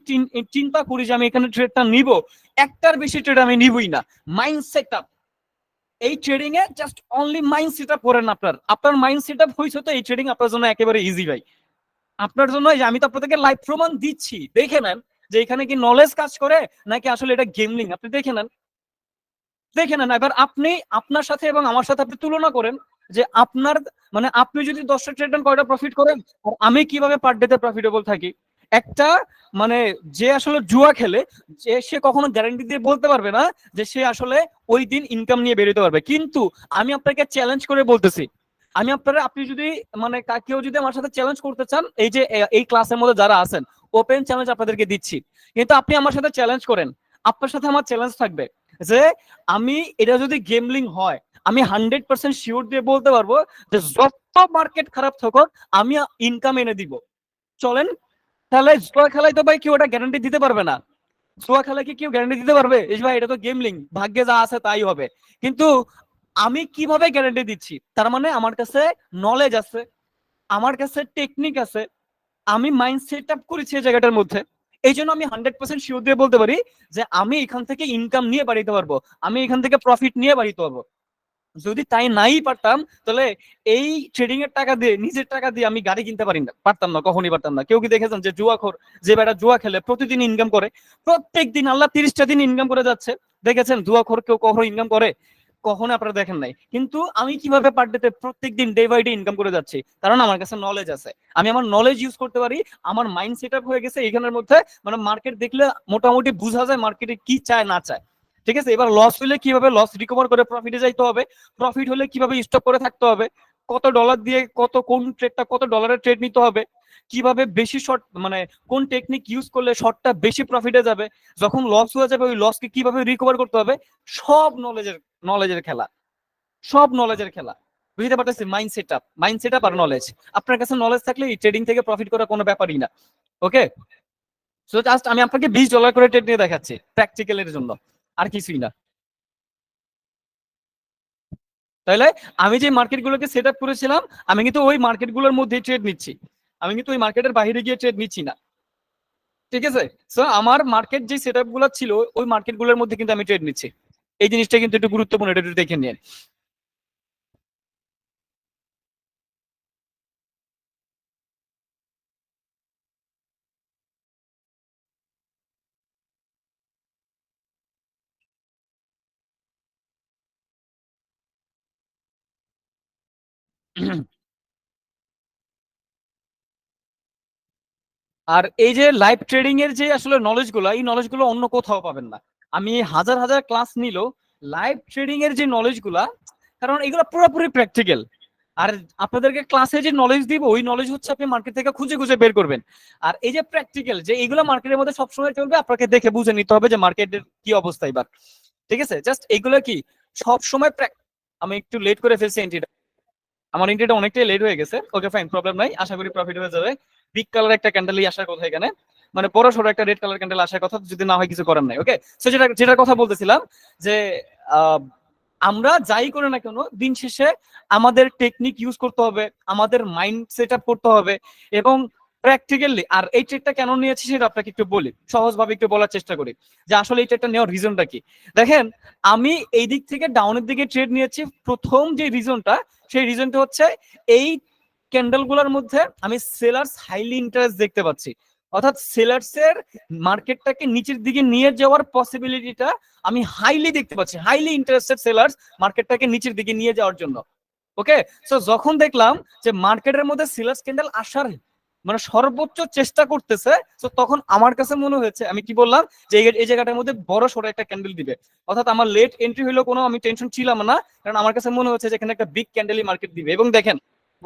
চিন্তা করি যে আমি এখানে ট্রেডটা নিব, একটার বেশি ট্রেড আমি নিবই না। মাইন্ড সেট আপ, এই ট্রেডিং এ just only mind set up করেন। আপনার মাইন্ড সেট আপ হয়েছে তো এই ট্রেডিং আপনার জন্য একেবারে ইজি ভাই। আপনার জন্য আমি তো আপনাদেরকে লাইভ প্রমাণ দিচ্ছি, দেখে নেন যে এখানে কি নলেজ কাজ করে নাকি আসলে এটা গেমলিং। আপনি দেখে নেন, দেখে নেন। এবার আপনি আপনার সাথে এবং আমার সাথে আপনি তুলনা করেন যে আপনার মানে আপনি যদি 10টা ট্রেড নেন কয়টা প্রফিট করেন, আর আমি কিভাবে পার ডে তে প্রফিটেবল থাকি। একটা মানে যে আসলে জুয়া খেলে, যে সে কখনো গ্যারান্টি দিয়ে বলতে পারবে না যে সে আসলে ওই দিন ইনকাম নিয়ে বেরোতে পারবে। কিন্তু আমি আপনাকে চ্যালেঞ্জ করে বলতেছি, আমি আপনারা আপনি যদি মানে কেউ যদি আমার সাথে চ্যালেঞ্জ করতে চান, এই যে এই ক্লাসের মধ্যে যারা আছেন, ওপেন চ্যালেঞ্জ আপনাদেরকে দিচ্ছি। কিন্তু আপনি আমার সাথে চ্যালেঞ্জ করেন, আপনার সাথে আমার চ্যালেঞ্জ থাকবে যে আমি এটা যদি গেমলিং হয়, আমি 100% শিওর দিয়ে বলতে পারবো যে যত মার্কেট খারাপ থাকুক আমি ইনকাম এনে দিব। চলেন তাহলে, জুয়া খেলায় তো ভাই কেউ ওটা গ্যারান্টি দিতে পারবে না। জুয়া খেলায় কি কেউ গ্যারান্টি দিতে পারবে এই ভাই এটা তো গেমলিং, ভাগ্যে যা আছে তাই হবে। কিন্তু আমি কিভাবে গ্যারান্টি দিচ্ছি, তার মানে আমার কাছে নলেজ আছে, আমার কাছে টেকনিক আছে, আমি মাইন্ড সেট আপ করেছি এই জায়গাটার মধ্যে। এই জন্য আমি 100% শিওর দিয়ে বলতে পারি যে আমি এখান থেকে ইনকাম নিয়ে বাড়িতে পারবো, আমি এখান থেকে প্রফিট নিয়ে বাড়িতে পারবো। যদি তাই নাই পারতাম, তাহলে এই ট্রেডিং এর টাকা দিয়ে, নিজের টাকা দিয়ে আমি গাড়ি কিনতে পারি না, পারতাম না, কখনই পারতাম না। কেউ কি দেখেছেন যে জুয়াখোর, যে বেটা জুয়া খেলে প্রতিদিন ইনকাম করে, প্রত্যেক দিন আল্লাহ 30টা দিন ইনকাম করে যাচ্ছে, দেখেছেন জুয়াখোর কেউ কখনো ইনকাম করে? কখনো আপনারা দেখেন নাই। কিন্তু আমি কিভাবে পার ডে তে প্রত্যেকদিন ডে বাই ডে ইনকাম করে যাচ্ছি, কারণ আমার কাছে নলেজ আছে, আমি আমার নলেজ ইউজ করতে পারি, আমার মাইন্ড সেট আপ হয়ে গেছে এখানের মধ্যে। মানে মার্কেট দেখলে মোটামুটি বোঝা যায় মার্কেটে কি চায় না চায়। ঠিক আছে, এবার লস হলে কিভাবে লস রিকভার করে প্রফিটে যাইতে হবে, প্রফিট হলে কিভাবে স্টপ করে থাকতে হবে, কত ডলার দিয়ে কত কোন ট্রেডটা কত ডলারের ট্রেড নিতে হবে, কিভাবে বেশি শর্ট মানে কোন টেকনিক ইউজ করলে শর্টটা বেশি প্রফিটে যাবে, যখন লস হয়ে যাবে ওই লসকে কিভাবে রিকভার করতে হবে, সব নলেজের খেলা, সব নলেজের খেলা। বুঝতে পারতেছি, মাইন্ড সেট আপ আর নলেজ। আপনার কাছে নলেজ থাকলে এই ট্রেডিং থেকে প্রফিট করা কোনো ব্যাপারই না। ওকে, সো জাস্ট আমি আপনাকে $20 করে ট্রেড নিয়ে দেখাচ্ছি প্র্যাকটিক্যালের জন্য, আর কিছুই না। তাহলে আমি যে মার্কেটগুলোকে সেট আপ করেছিলাম, আমি কিন্তু ওই মার্কেটগুলোর মধ্যে ট্রেড নিচ্ছি, আমি কিন্তু ওই মার্কেটের বাইরে গিয়ে ট্রেড নিচ্ছি না। ঠিক আছে, সো আমার মার্কেট যে সেট আপ গুলো ছিল ওই মার্কেটগুলোর মধ্যে কিন্তু আমি ট্রেড নিচ্ছি। এই জিনিসটা কিন্তু একটু গুরুত্বপূর্ণ, এটা একটু দেখে নিন। আর এই যে লাইভ ট্রেডিং এর যে আসলে নলেজ গুলো, এই নলেজ গুলো অন্য কোথাও পাবেন না। আমি হাজার হাজার ক্লাস নিলেও লাইভ ট্রেডিং এর যে নলেজ গুলা, কারণ এগুলো পুরোপুরি প্র্যাকটিক্যাল। আর আপনাদেরকে ক্লাসে যে নলেজ দিব ওই নলেজ হচ্ছে আপনি মার্কেট থেকে খুঁজে খুঁজে বের করবেন। আর এই যে প্র্যাকটিক্যাল, যে এইগুলো মার্কেটের মধ্যে সবসময় চলবে, আপনাকে দেখে বুঝে নিতে হবে যে মার্কেটের কি অবস্থা এবার। ঠিক আছে, জাস্ট এইগুলো কি সবসময় আমি একটু লেট করে ফেলছি এন্ট্রিটা, আমার এন্ট্রিটা অনেকটাই লেট হয়ে গেছে। ওকে ফাইন, প্রবলেম নাই, আশা করি প্রফিট হয়ে যাবে। বিগ কালার একটা ক্যান্ডেলই আসার কথা এখানে, মানে বড় সড়ো একটা রেড কালার ক্যান্ডেল আসার কথা, যদি না হয় কিছু করার নাই। ওকে, সো যেটার কথা বলতেছিলাম যে আহ, আমরা যাই করে না কেন দিন শেষে আমাদের টেকনিক ইউজ করতে হবে, আমাদের মাইন্ড সেট আপ করতে হবে, এবং প্র্যাকটিক্যালি। আর এই ট্রেডটা কেন নিয়েছি সেটা আপনাকে একটু বলি, সহজভাবে একটু বলার চেষ্টা করি যে আসলে এই ট্রেডটা নেওয়ার রিজনটা কি। দেখেন, আমি এই দিক থেকে ডাউনের দিকে ট্রেড নিয়েছি, প্রথম যে রিজনটা, সেই রিজনটা হচ্ছে এই ক্যান্ডেল গুলোর মধ্যে আমি সেলার্স হাইলি ইন্টারেস্ট দেখতে পাচ্ছি, অর্থাৎ সেলার্স এর মার্কেটটাকে নিচের দিকে নিয়ে যাওয়ার পসিবিলিটিটা আমি হাইলি দেখতে পাচ্ছি, হাইলি ইন্টারেস্টেড সেলার্স মার্কেটটাকে নিচের দিকে নিয়ে যাওয়ার জন্য। ওকে, সো যখন দেখলাম যে মার্কেটের মধ্যে সেলার্স ক্যান্ডেল আসার মানে সর্বোচ্চ চেষ্টা করতেছে, তো তখন আমার কাছে মনে হয়েছে, আমি কি বললাম যে এই জায়গাটার মধ্যে বড় সড়ো একটা ক্যান্ডেল দিবে, অর্থাৎ আমার লেট এন্ট্রি হলো কোনো আমি টেনশন ছিলাম না, কারণ আমার কাছে মনে হচ্ছে যে এখানে একটা বিগ ক্যান্ডেলই মার্কেট দিবে। এবং দেখেন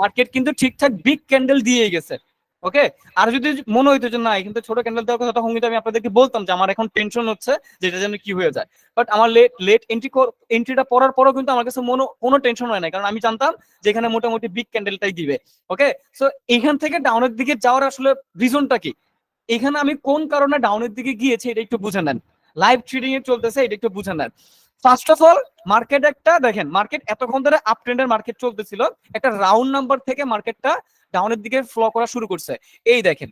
মার্কেট কিন্তু ঠিকঠাক বিগ ক্যান্ডেল দিয়ে গেছে। ওকে। আর যদি মনে হইতো যে না কিন্তু ছোট ক্যান্ডেল দেওয়ার কথা, তখন কিন্তু আমি আপনাদেরকে বলতাম যে আমার এখন টেনশন হচ্ছে যে এটা যেন কি হয়ে যায়। বাট আমার লেট লেট এন্ট্রিটা পড়ার পরও কিন্তু আমার কাছে কোনো টেনশন হয় না, কারণ আমি জানতাম যে এখানে মোটামুটি বিগ ক্যান্ডেলটাই দিবে। ওকে। সো এখান থেকে ডাউনের দিকে যাওয়ার আসলে রিজনটা কি, এখানে আমি কোন কারণে ডাউনের দিকে গিয়েছি এটা একটু বুঝে নেন। লাইভ ট্রেডিং এ চলতেছে, এটা একটু বুঝে নেন। ফার্স্ট অফ অল মার্কেট একটা দেখেন, মার্কেট এতক্ষণ ধরে আপ ট্রেন্ডের মার্কেট চলতেছিল, একটা রাউন্ড নাম্বার থেকে মার্কেটটা ডাউনের দিকে ফ্লো করা শুরু করছে। এই দেখেন,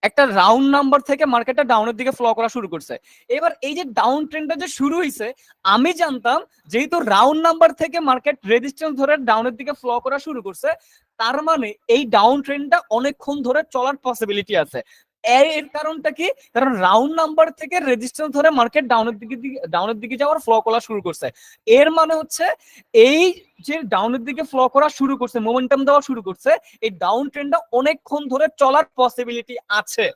একটা রাউন্ড নাম্বার থেকে মার্কেটটা ডাউনের দিকে ফ্লো করা শুরু করছে। এবার এই যে ডাউন ট্রেন্ডটা যে শুরু হয়েছে, আমি জানতাম যেহেতু রাউন্ড নাম্বার থেকে মার্কেট রেজিস্ট্যান্স ধরে ডাউনের দিকে ফ্লো করা শুরু করছে, তার মানে এই ডাউন ট্রেন্ডটা অনেকক্ষণ ধরে চলার পসিবিলিটি আছে। এর কারণটা কি, কারণ রাউন্ড নাম্বার থেকে রেজিস্ট্যান্স ধরে মার্কেট ডাউনের দিকে যাওয়ার ফ্লো করা শুরু করছে। এর মানে হচ্ছে এই যে ডাউনের দিকে ফ্লো করা শুরু করছে, মোমেন্টাম দেওয়া শুরু করছে, এই ডাউন ট্রেন্ডটা অনেকক্ষণ ধরে চলার পসিবিলিটি আছে,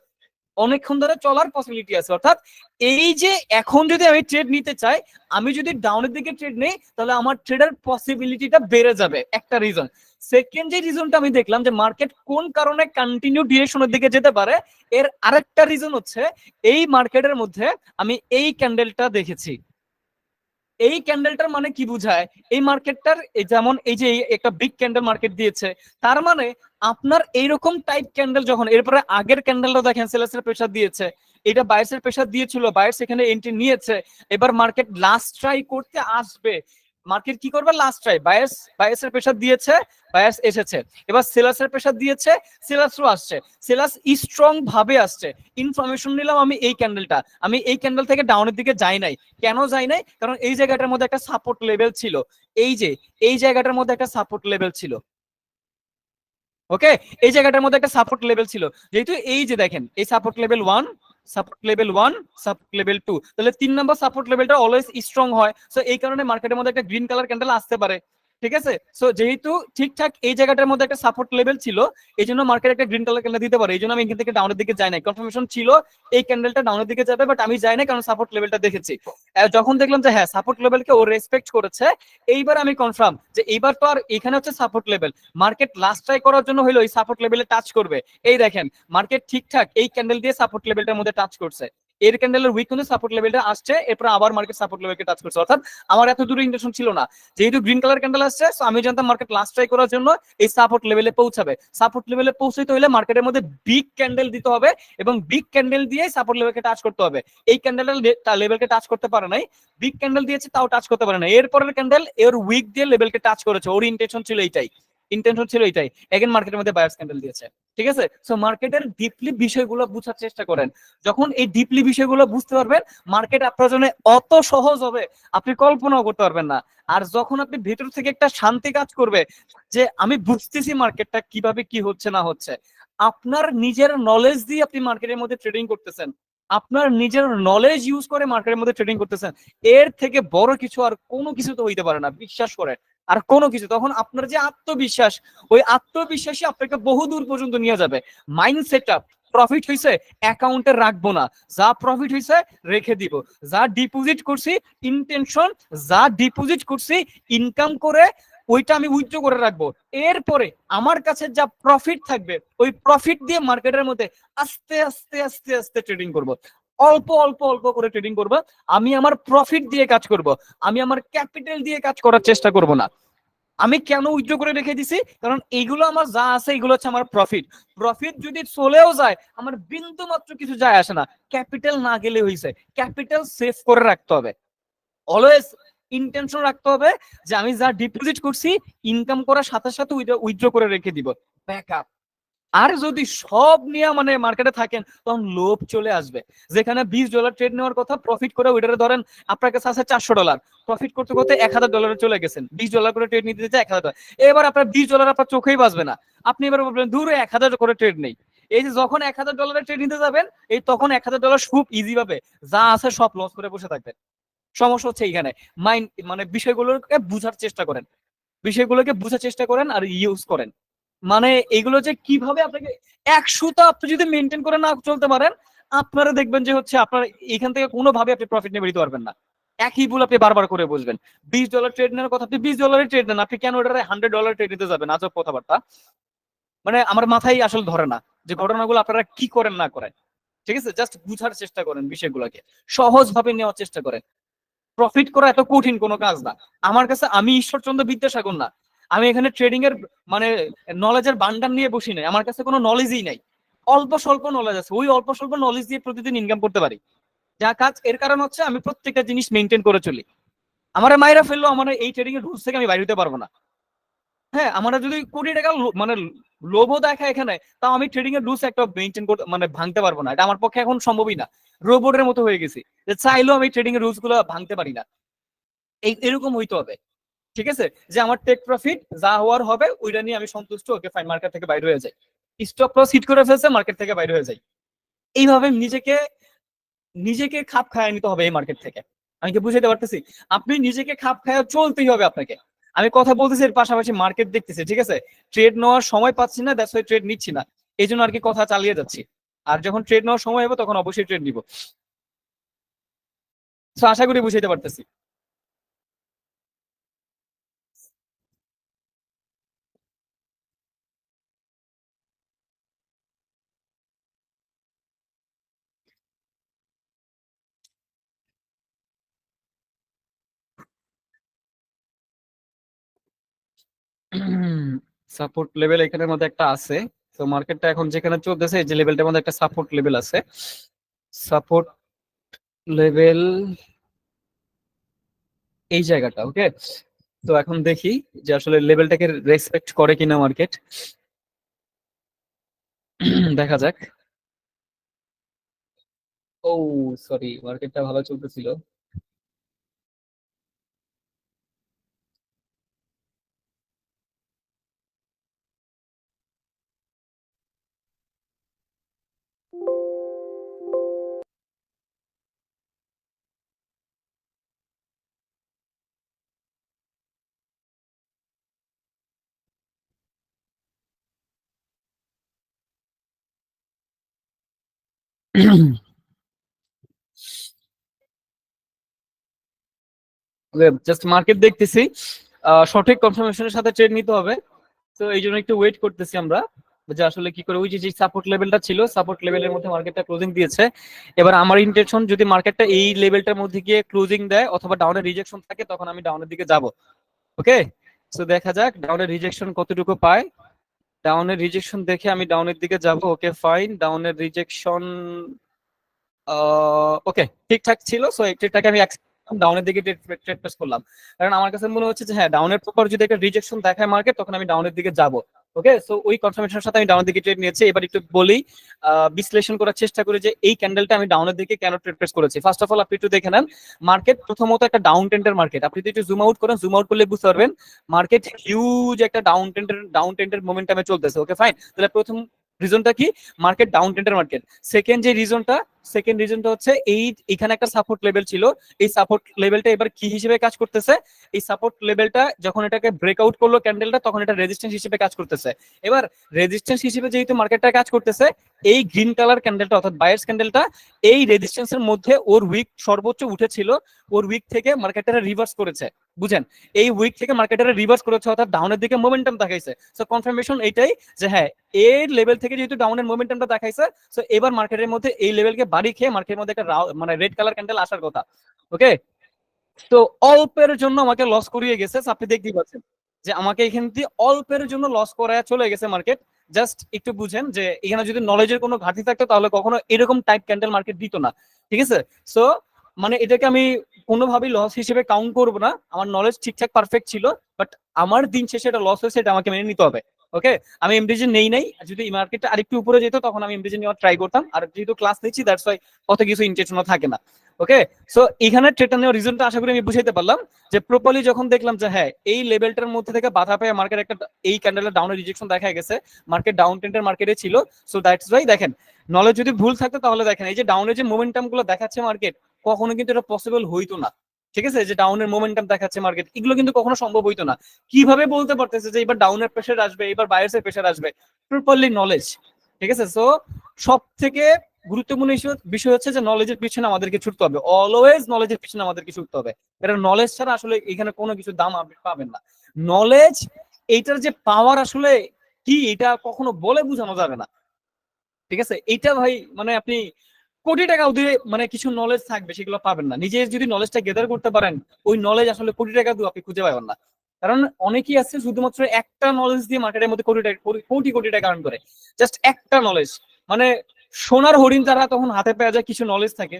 অনেকক্ষণ ধরে চলার পসিবিলিটি আছে। অর্থাৎ এই যে এখন যদি আমি ট্রেড নিতে চাই, আমি যদি ডাউনের দিকে ট্রেড নেই, তাহলে আমার ট্রেডের পসিবিলিটিটা বেড়ে যাবে, একটা রিজন। সেকেন্ড যে রিজনটা আমি দেখলাম যে মার্কেট কোন কারণে কন্টিনিউ ডিরেকশনের দিকে যেতে পারে, এর আরেকটা রিজন হচ্ছে এই মার্কেটের মধ্যে আমি এই ক্যান্ডেলটা দেখেছি। এই ক্যান্ডেলটার মানে কি বুঝায়, এই মার্কেটটার যেমন এই যে একটা বিগ ক্যান্ডেল মার্কেট দিয়েছে, তার মানে আপনার এইরকম টাইপ ক্যান্ডেল যখন, এরপরে আগের ক্যান্ডেলটা দেখেন সেলার্সের প্রেসার দিয়েছে, এটা বায়ার্সের প্রেসার দিয়েছিল, বায়ার্স এখানে এন্ট্রি নিয়েছে, এবার মার্কেট লাস্ট ট্রাই করতে আসবে। মার্কেট কি করবে, লাস্ট ট্রাই, বায়ার্সের প্রেসার দিয়েছে, বায়ার্স এসেছে, এবার সেলার্সের প্রেসার দিয়েছে, সেলার্সও আসছে, সেলার্স স্ট্রং ভাবে আসছে। ইনফরমেশন নিলাম আমি এই ক্যান্ডেলটা, আমি এই ক্যান্ডেল থেকে ডাউনের দিকে যাই নাই। কেন যাই নাই, কারণ এই জায়গাটার মধ্যে একটা সাপোর্ট লেভেল ছিল, এই যে এই জায়গাটার মধ্যে একটা সাপোর্ট লেভেল ছিল। ওকে, এই জায়গাটার মধ্যে একটা সাপোর্ট লেভেল ছিল, যেহেতু এই যে দেখেন এই support level 1, support level 1, support level 2, তাহলে 3 নম্বর সাপোর্ট লেভেলটা অলওয়েজ স্ট্রং হয়। সো এই কারণে মার্কেটের মধ্যে একটা গ্রিন কালার ক্যান্ডেল আসতে পারে। ঠিক আছে, সো যেহেতু ঠিকঠাক এই জায়গাটার মধ্যে একটা সাপোর্ট লেভেল ছিল, এই জন্য মার্কেট একটা গ্রিন কালার ক্যান্ডেল দিতে পারে। এই জন্য আমি এখান থেকে ডাউনের দিকে যাই নাই, কনফার্মেশন ছিল এই ক্যান্ডেলটা ডাউনের দিকে যাবে, বাট আমি যাই না, কারণ সাপোর্ট লেভেলটা দেখেছি। যখন দেখলাম যে হ্যাঁ সাপোর্ট লেভেলকে ও রেসপেক্ট করেছে, এইবার আমি কনফার্ম যে এইবার তো আর এখানে হচ্ছে support level, market last try করার জন্য হলো এই সাপোর্ট লেভেলে টাচ করবে। এই দেখেন মার্কেট ঠিকঠাক এই ক্যান্ডেল দিয়ে সাপোর্ট লেভেলটার মধ্যে টাচ করছে, এর ক্যান্ডেলের উইক কিন্তু সাপোর্ট লেভেলটা আসছে, এরপর আবার মার্কেট সাপোর্ট লেভেলকে টাচ করছে। অর্থাৎ আমার এত দূরে ইন্টেনশন ছিল না, যেহেতু গ্রিন কালার ক্যান্ডেল আসছে, সো আমি জানতাম মার্কেট লাস্ট ট্রাই করার জন্য এই সাপোর্ট লেভেলে পৌঁছাবে। সাপোর্ট লেভেলে পৌঁছাইতে হলে মার্কেটের মধ্যে বিগ ক্যান্ডেল দিতে হবে, এবং বিগ ক্যান্ডেল দিয়ে সাপোর্ট লেভেলকে টাচ করতে হবে। এই ক্যান্ডেলটা লেভেলকে টাচ করতে পারে নাই, বিগ ক্যান্ডেল দিয়েছে তাও টাচ করতে পারে না, এরপরের ক্যান্ডেল এর উইক দিয়ে লেভেলকে টাচ করেছে, ওর ইন্টেনশন ছিল এইটাই, ইন্টেনশন ছিল এইটাই। এগেন মার্কেটের মধ্যে বায়ার্স ক্যান্ডেল দিয়েছে। ঠিক আছে, সো মার্কেটের ডিপলি বিষয়গুলো বুঝার চেষ্টা করেন। যখন এই ডিপলি বিষয়গুলো বুঝতে পারবেন, মার্কেট আপনার জন্য অত সহজ হবে আপনি কল্পনাও করতে পারবেন না। আর যখন আপনি ভেতর থেকে একটা শান্তি কাজ করবে যে আমি বুঝতেছি মার্কেটটা কিভাবে কি হচ্ছে না হচ্ছে, আপনার নিজের নলেজ দিয়ে আপনি মার্কেটের মধ্যে ট্রেডিং করতেছেন, আপনার নিজের নলেজ ইউজ করে মার্কেটের মধ্যে ট্রেডিং করতেছেন, এর থেকে বড় কিছু আর কোনো কিছু তো হইতে পারে না, বিশ্বাস করেন। আর কোনো কিছু, তখন আপনার যে আত্মবিশ্বাস, ওই আত্মবিশ্বাসই আপনাকে বহু দূর পর্যন্ত নিয়ে যাবে। মাইন্ড সেট আপ, প্রফিট হয়েছে অ্যাকাউন্টে রাখবো না, যা প্রফিট হয়েছে রেখে দিব, যা ডিপোজিট করছি ইন্টেনশন, যা ডিপোজিট করছি ইনকাম করে ওইটা আমি উইথড্র করে রাখবো। এরপরে আমার কাছে যা প্রফিট থাকবে ওই প্রফিট দিয়ে মার্কেটের মধ্যে আস্তে আস্তে আস্তে আস্তে ট্রেডিং করব, অল্প অল্প অল্প করে ট্রেডিং করব। আমি আমার প্রফিট দিয়ে কাজ করব, আমি আমার ক্যাপিটাল দিয়ে কাজ করার চেষ্টা করব না। আমি কেন উইথড্র করে রেখে দিছি, কারণ এইগুলো আমার যা আছে এগুলো হচ্ছে আমার প্রফিট। প্রফিট যদি চলেও যায় আমার বিন্দু মাত্র কিছু যায় আসে না, ক্যাপিটাল না গেলে হয়েছে, ক্যাপিটাল সেভ করে রাখতে হবে। অলওয়েজ ইন্টেনশন রাখতে হবে যে আমি যা ডিপোজিট করছি ইনকাম করার সাথে সাথে উইথড্র করে রেখে দিব, ব্যাকআপ। আর যদি সব নিয়ে মানে মার্কেটে থাকেন, তখন লোভ চলে আসবে। যেখানে $20 ট্রেড নেওয়ার কথা, প্রফিট করে ওইটারে ধরেন আপনার কাছে আছে $400, প্রফিট করতে করতে $1000 চলে গেছেন, $20 করে ট্রেড নিতে দিতে $1000, এবার আপনার $20 আপনার চোখেই বাঁচবে না। আপনি এবার বলবেন দূরে 1000 করে ট্রেড নেই। এই যে যখন $1000 ট্রেড নিতে যাবেন, এই তখন $1000 খুব ইজি ভাবে যা আছে সব লস করে বসে থাকবেন। সমস্যা হচ্ছে এইখানে। মাইন্ড মানে বিষয়গুলোকে বুঝার চেষ্টা করেন, বিষয়গুলোকে বুঝার চেষ্টা করেন আর ইউজ করেন। মানে এগুলো যে কিভাবে আপনাকে 100টা আপনি যদি মেনটেন করে না চলতে পারেন, আপনারা দেখবেন যে হচ্ছে আপনার এখান থেকে কোনোভাবে আপনি প্রফিট নিয়ে বেরোতে পারবেন না। একই ভুল আপনি বারবার করে বসবেন। $20 ট্রেড নেওয়ার কথা, আপনি $20 ট্রেড নেন, আপনি কেন ওটারে $100 ট্রেড নিতে যাবেন? আজব কথাবার্তা। মানে আমার মাথায় আসলে ধরে না যে ঘটনাগুলো আপনারা কি করেন না করেন। ঠিক আছে, জাস্ট বুঝার চেষ্টা করেন, বিষয়গুলোকে সহজ ভাবে নেওয়ার চেষ্টা করেন। প্রফিট করা এত কঠিন কোনো কাজ না। আমার কাছে, আমি ঈশ্বরচন্দ্র বিদ্যাসাগর না, আমি এখানে ট্রেডিং এর মানে নলেজের ভান্ডার নিয়ে বসি নাই, আমার কাছে কোনো নলেজই নাই। অল্প স্বল্প নলেজ আছে, ওই অল্প স্বল্প নলেজ দিয়ে প্রতিদিন ইনকাম করতে পারি। যা কাজ, এর কারণ হচ্ছে আমি প্রত্যেকটা জিনিস মেনটেন করে চলি। আমার মাইরা ফেললো, আমার এই ট্রেডিং এর রুলস থেকে আমি বাইরে হতে পারবো না। হ্যাঁ, আমরা যদি কোটি টাকা মানে লোভও দেখা এখানে, তাও আমি ট্রেডিং এর রুলস একটা মেনটেন করতে মানে ভাঙতে পারবো না, এটা আমার পক্ষে এখন সম্ভবই না। রোবটের মতো হয়ে গেছি, যে চাইলেও আমি ট্রেডিং এর রুলস গুলো ভাঙতে পারি না। এই এরকম হইতে হবে। ঠিক আছে, যে আমার টেক প্রফিট যা হওয়ার হবে ওইটা নিয়ে আমি সন্তুষ্ট, ওকে ফাইন, মার্কেট থেকে বাইরে হয়ে যাই। স্টপ লস হিট করে ফেলছে, মার্কেট থেকে বাইরে হয়ে যাই। এইভাবে নিজেকে নিজেকে খাপ খাইয়ে নিতে হবে এই মার্কেট থেকে। আমি কি বুঝাইতে পারতেছি? আপনি নিজেকে খাপ খাইয়ে চলতেই হবে আপনাকে। আমি কথা বলতেছি, এর পাশাপাশি মার্কেট দেখতেছি, ঠিক আছে। ট্রেড নেওয়ার সময় পাচ্ছি না, দ্যাটস ওয়াই ট্রেড নিচ্ছি না, এই জন্য আর কি কথা চালিয়ে যাচ্ছি। আর যখন ট্রেড নেওয়ার সময় হবে তখন অবশ্যই ট্রেড নিব। তো আশা করি বুঝাইতে পারতেছি। সাপোর্ট লেভেল এখানের মধ্যে একটা আছে। তো মার্কেটটা এখন যেখানে চলতেছে, এই যে লেভেলটার মধ্যে একটা সাপোর্ট লেভেল আছে। সাপোর্ট লেভেল এই জায়গাটা, ওকে। তো এখন দেখি যে আসলে লেভেলটাকে রেসপেক্ট করে কিনা মার্কেট। দেখা যাক। ও সরি, মার্কেটটা ভালো চলতেছিল। জাস্ট মার্কেট দেখতেছি, সঠিক কনফার্মেশনের সাথে ট্রেড নিতে হবে। তো এই জন্য একটু ওয়েট করতেছি আমরা, যে আসলে কি করে। ওই যে সাপোর্ট লেভেলটা ছিল, সাপোর্ট লেভেলের মধ্যে মার্কেটটা ক্লোজিং দিয়েছে। এবার আমার ইন্টেনশন, যদি মার্কেটটা এই লেভেলটার মধ্যে গিয়ে ক্লোজিং দেয় অথবা ডাউনের রিজেকশন থাকে, তখন আমি ডাউনের দিকে যাব। ওকে, তো দেখা যাক ডাউনের রিজেকশন কতটুকু পায়। ডাউনের রিজেকশন দেখে আমি ডাউনের দিকে যাব। ওকে ফাইন, ডাউনের রিজেকশন ওকে ঠিকঠাক ছিল। সো এটাকে আমি ডাউনের দিকে ট্রেড প্লেস করলাম। কারণ আমার কাছে মনে হচ্ছে যে হ্যাঁ, ডাউনের পর যদি একটা রিজেকশন দেখায় মার্কেট, তখন আমি ডাউনের দিকে যাব। ওকে, সো ওই কনফার্মেশনের সাথে আমি ডাউনের দিকে ট্রেড নিয়েছি। এবার একটু বলি, বিশ্লেষণ করার চেষ্টা করি যে এই ক্যান্ডেলটা আমি ডাউনের দিকে কেন ট্রেড প্লেস করেছি। ফার্স্ট অফ অল আপনি একটু দেখে নেন, মার্কেট প্রথমত একটা ডাউন ট্রেন্ডের মার্কেট। আপনি যদি একটু জুম আউট করেন, জুম আউট করলে বুঝতে পারবেন মার্কেট হিউজ একটা ডাউন ট্রেন্ডের মোমেন্টামে চলতেছে। ওকে ফাইন, তাহলে প্রথম রিজনটা কি? মার্কেট ডাউন ট্রেন্ডের মার্কেট। সেকেন্ড রিজনটা হচ্ছে এখানে একটা সাপোর্ট লেভেল ছিল। এই সাপোর্ট লেভেলটা এবার কি হিসেবে কাজ করতেছে? এই সাপোর্ট লেভেলটা যখন এটাকে ব্রেকআউট করলো ক্যান্ডেলটা, তখন এটা রেজিস্ট্যান্স হিসেবে কাজ করতেছে। এবার রেজিস্ট্যান্স হিসেবে যেহেতু মার্কেটটা কাজ করতেছে, এই গ্রিন কালার ক্যান্ডেলটা অর্থাৎ বায়ার্স ক্যান্ডেলটা এই রেজিস্ট্যান্সের মধ্যে ওর উইক সর্বোচ্চ উঠেছিল, ওর উইক থেকে মার্কেটটা রিভার্স করেছে। বুঝেন, এই উইক থেকে মার্কেটটা রিভার্স করেছে, অর্থাৎ ডাউনের দিকে মোমেন্টাম দেখাইছে। সো কনফার্মেশন এইটাই যে হ্যাঁ, এর লেভেল থেকে যেহেতু ডাউনের মোমেন্টামটা দেখাইছে, সো এবার মার্কেটের মধ্যে এই লেভেলকে বাড়ি খেয়ে মার্কেটের মধ্যে একটা মানে রেড কালার ক্যান্ডেল আসার কথা। ওকে, তো অল্পের জন্য আমাকে লস করিয়ে গেছে। আপনি দেখতেই পাচ্ছেন যে আমাকে এখান দিয়ে অল্পের জন্য লস করায় চলে গেছে মার্কেট। জাস্ট একটু বুঝেন যে এখানে যদি নলেজের কোনো ঘাটতি থাকতো, তাহলে কখনো এরকম টাইপ ক্যান্ডেল মার্কেট দিত না। ঠিক আছে, সো মানে এটাকে আমি কোনোভাবেই লস হিসেবে কাউন্ট করবো না। আমার নলেজ ঠিকঠাক পারফেক্ট ছিল, বাট আমার দিন শেষে এটা লস হয়েছে, এটা আমাকে মেনে নিতে হবে। ওকে, আমি এমডিজি নেই নাই, যদি মার্কেটটা আরেকটু উপরে যেত তখন আমি এমডিজি নেওয়ার ট্রাই করতাম। আর যেহেতু ক্লাস নিচ্ছি, দ্যাটস ওয়াই অত কিছু ইন্টেনশনও থাকে না। ওকে, সো এখানে ট্রেডটা নেওয়ার রিজনটা আশা করি আমি বুঝাইতে পারলাম। যে প্রপারলি যখন দেখলাম যে হ্যাঁ, এই লেভেলটার মধ্যে থেকে বাধা পেয়ে মার্কেট একটা এই ক্যান্ডেলের ডাউনের রিজেকশন দেখা গেছে, মার্কেট ডাউন ট্রেন্ডের মার্কেটে ছিল। সো দ্যাটস ওয়াই দেখেন, নলেজ যদি ভুল থাকতো তাহলে দেখেন এই যে ডাউনের যে মোমেন্টাম গুলো দেখাচ্ছে মার্কেট, কখনো কিন্তু এটা পসিবল হইতো না। ঠিক আছে, যে ডাউনের মোমেন্টাম দেখাচ্ছে মার্কেট, এগুলো কিন্তু কখনো সম্ভব হইতো না। কিভাবে বলতে পারতেছে যে এবার ডাউনের প্রেশার আসবে, এবার বায়ার্সের প্রেশার আসবে? Properly knowledge. ঠিক আছে, সো সব থেকে গুরুত্বপূর্ণ বিষয় হচ্ছে যে নলেজের পিছনে আমাদেরকে ছুটতে হবে। অলওয়েজ নলেজের পিছনে আমাদেরকে ছুটতে হবে। এটা নলেজ ছাড়া আসলে এখানে কোনো কিছু দাম আপনি পাবেন না। নলেজ, এইটার যে পাওয়ার আসলে কি এটা কখনো বলে বোঝানো যাবে না। ঠিক আছে, এটা ভাই মানে আপনি কোটি টাকাও দিয়ে মানে কিছু নলেজ থাকবে সেগুলো পাবেন না। নিজে যদি নলেজটা গেদার করতে পারেন, ওই নলেজ আসলে কোটি টাকা দিয়ে আপনি খুঁজে পাবেন না। কারণ অনেকেই আছে শুধুমাত্র একটা নলেজ দিয়ে মার্কেটের মধ্যে কোটি টাকা কোটি কোটি টাকা আর্ন করে। জাস্ট একটা নলেজ, মানে সোনার হরিণ যারা তখন হাতে পেয়ে যায় কিছু নলেজ থাকে।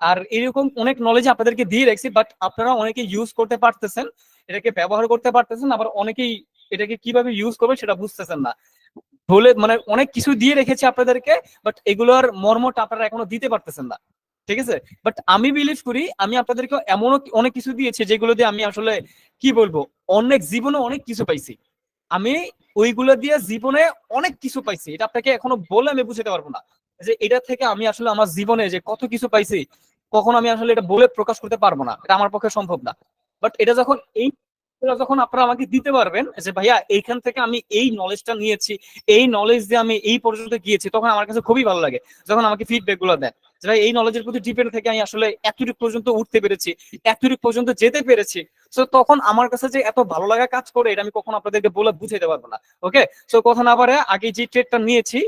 আর এরকম অনেক নলেজ আপনাদেরকে দিয়ে রাখছি, বাট আপনারা অনেকে ইউজ করতে পারতেছেন, এটাকে ব্যবহার করতে পারতেছেন, আবার অনেকেই এটাকে কিভাবে ইউজ করবে সেটা বুঝতেছেন না। বলে মানে অনেক কিছু দিয়ে রেখেছি আপনাদেরকে, বাট এগুলোর মর্মটা আপনারা এখনো দিতে পারতেছেন না। ঠিক আছে, বাট আমি বিলিভ করি আমি আপনাদেরকে এমনও অনেক কিছু দিয়েছি যেগুলো দিয়ে আমি আসলে কি বলবো, অনেক জীবনে অনেক কিছু পাইছি। আমি ওইগুলো দিয়ে জীবনে অনেক কিছু পাইছি, এটা আপনাকে এখনো বলে আমি বুঝাতে পারবো না যে এটা থেকে আমি আসলে আমার জীবনে যে কত কিছু পাইছি, কখন আমি আসলে এটা বলে প্রকাশ করতে পারবো না, এটা আমার পক্ষে সম্ভব না। বাট এটা যখন এই এটা যখন আপনারা আমাকে দিতে পারবেন যে ভাইয়া এইখান থেকে আমি এই নলেজটা নিয়েছি, এই নলেজ দিয়ে আমি এই পর্যন্ত গিয়েছি, তখন আমার কাছে খুবই ভালো লাগে যখন আমাকে ফিডব্যাক গুলো দেন যে ভাই এই নলেজের প্রতি ডিপেন্ড থেকে আমি আসলে এতটুকু পর্যন্ত উঠতে পেরেছি, এতটুকু পর্যন্ত যেতে পেরেছি। তো তখন আমার কাছে যে এত ভালো লাগা কাজ করে এটা আমি কখনো আপনাদেরকে বলে বুঝাইতে পারবো না। ওকে, তো কথা না পারে আগে যে ট্রেডটা নিয়েছি,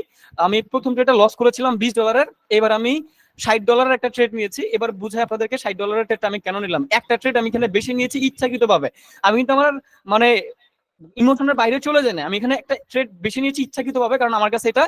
আমি প্রথম ট্রেডটা লস করেছিলাম $20। এবার আমি $60 একটা ট্রেড নিয়েছি। এবার বুঝাই আপনাদেরকে $60 ট্রেডটা আমি কেন নিলাম। একটা ট্রেড আমি এখানে বেশি নিয়েছি ইচ্ছাকৃত ভাবে। আমি কিন্তু আমার মানে ইমোশনের বাইরে চলে যায় না, আমি এখানে একটা ট্রেড বেশি নিয়েছি ইচ্ছাকৃত ভাবে, কারণ আমার কাছে এটা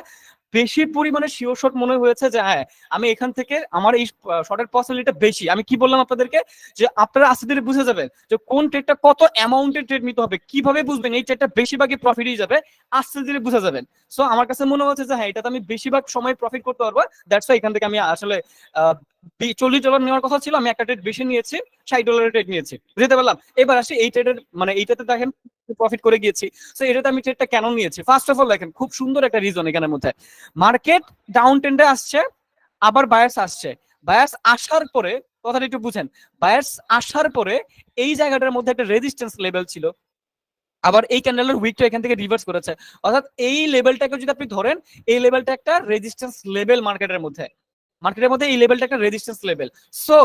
বেশি পরিমাণে শিওর শট মনে হয়েছে যে হ্যাঁ আমি এখান থেকে আমার এই শটের পসিবিলিটি বেশি। আমি কি বললাম আপনাদেরকে যে আপনারা আস্তে ধীরে বুঝে যাবেন যে কোন ট্রেডটা কত অ্যামাউন্টের ট্রেড নিতে হবে, কিভাবে বুঝবেন এই ট্রেডটা বেশিরভাগই প্রফিটই যাবে, আস্তে ধীরে বুঝে যাবেন। সো আমার কাছে মনে হচ্ছে যে হ্যাঁ এটাতে আমি বেশিরভাগ সময় প্রফিট করতে পারবো, দ্যাটস ওয়াই এখান থেকে আমি আসলে $40 নেওয়ার কথা ছিল, আমি একটা ট্রেড বেশি নিয়েছি, $60 ট্রেড নিয়েছি, বুঝতে পারলাম। এবার আসি এই ট্রেডের মানে এইটাতে দেখেন প্রফিট করে গিয়েছি। তো এটাতে আমি ট্রেডটা কেন নিয়েছি, ফার্স্ট অফ অল দেখেন খুব সুন্দর একটা রিজন এখানের মধ্যে। মার্কেট ডাউন ট্রেন্ডে আসছে, আবার বায়ার্স আসছে। বায়ার্স আসার পরে কথাটা একটু বুঝেন, বায়ার্স আসার পরে এই জায়গাটার মধ্যে একটা রেজিস্ট্যান্স লেভেল ছিল, আবার এই ক্যান্ডেলের উইকটা এখান থেকে রিভার্স করেছে। অর্থাৎ এই লেভেলটাকে যদি আপনি ধরেন, এই লেভেলটা একটা রেজিস্ট্যান্স লেভেল মার্কেটের মধ্যে, মার্কেটের মধ্যে এই লেভেলটা একটা রেজিস্ট্যান্স লেভেল। সো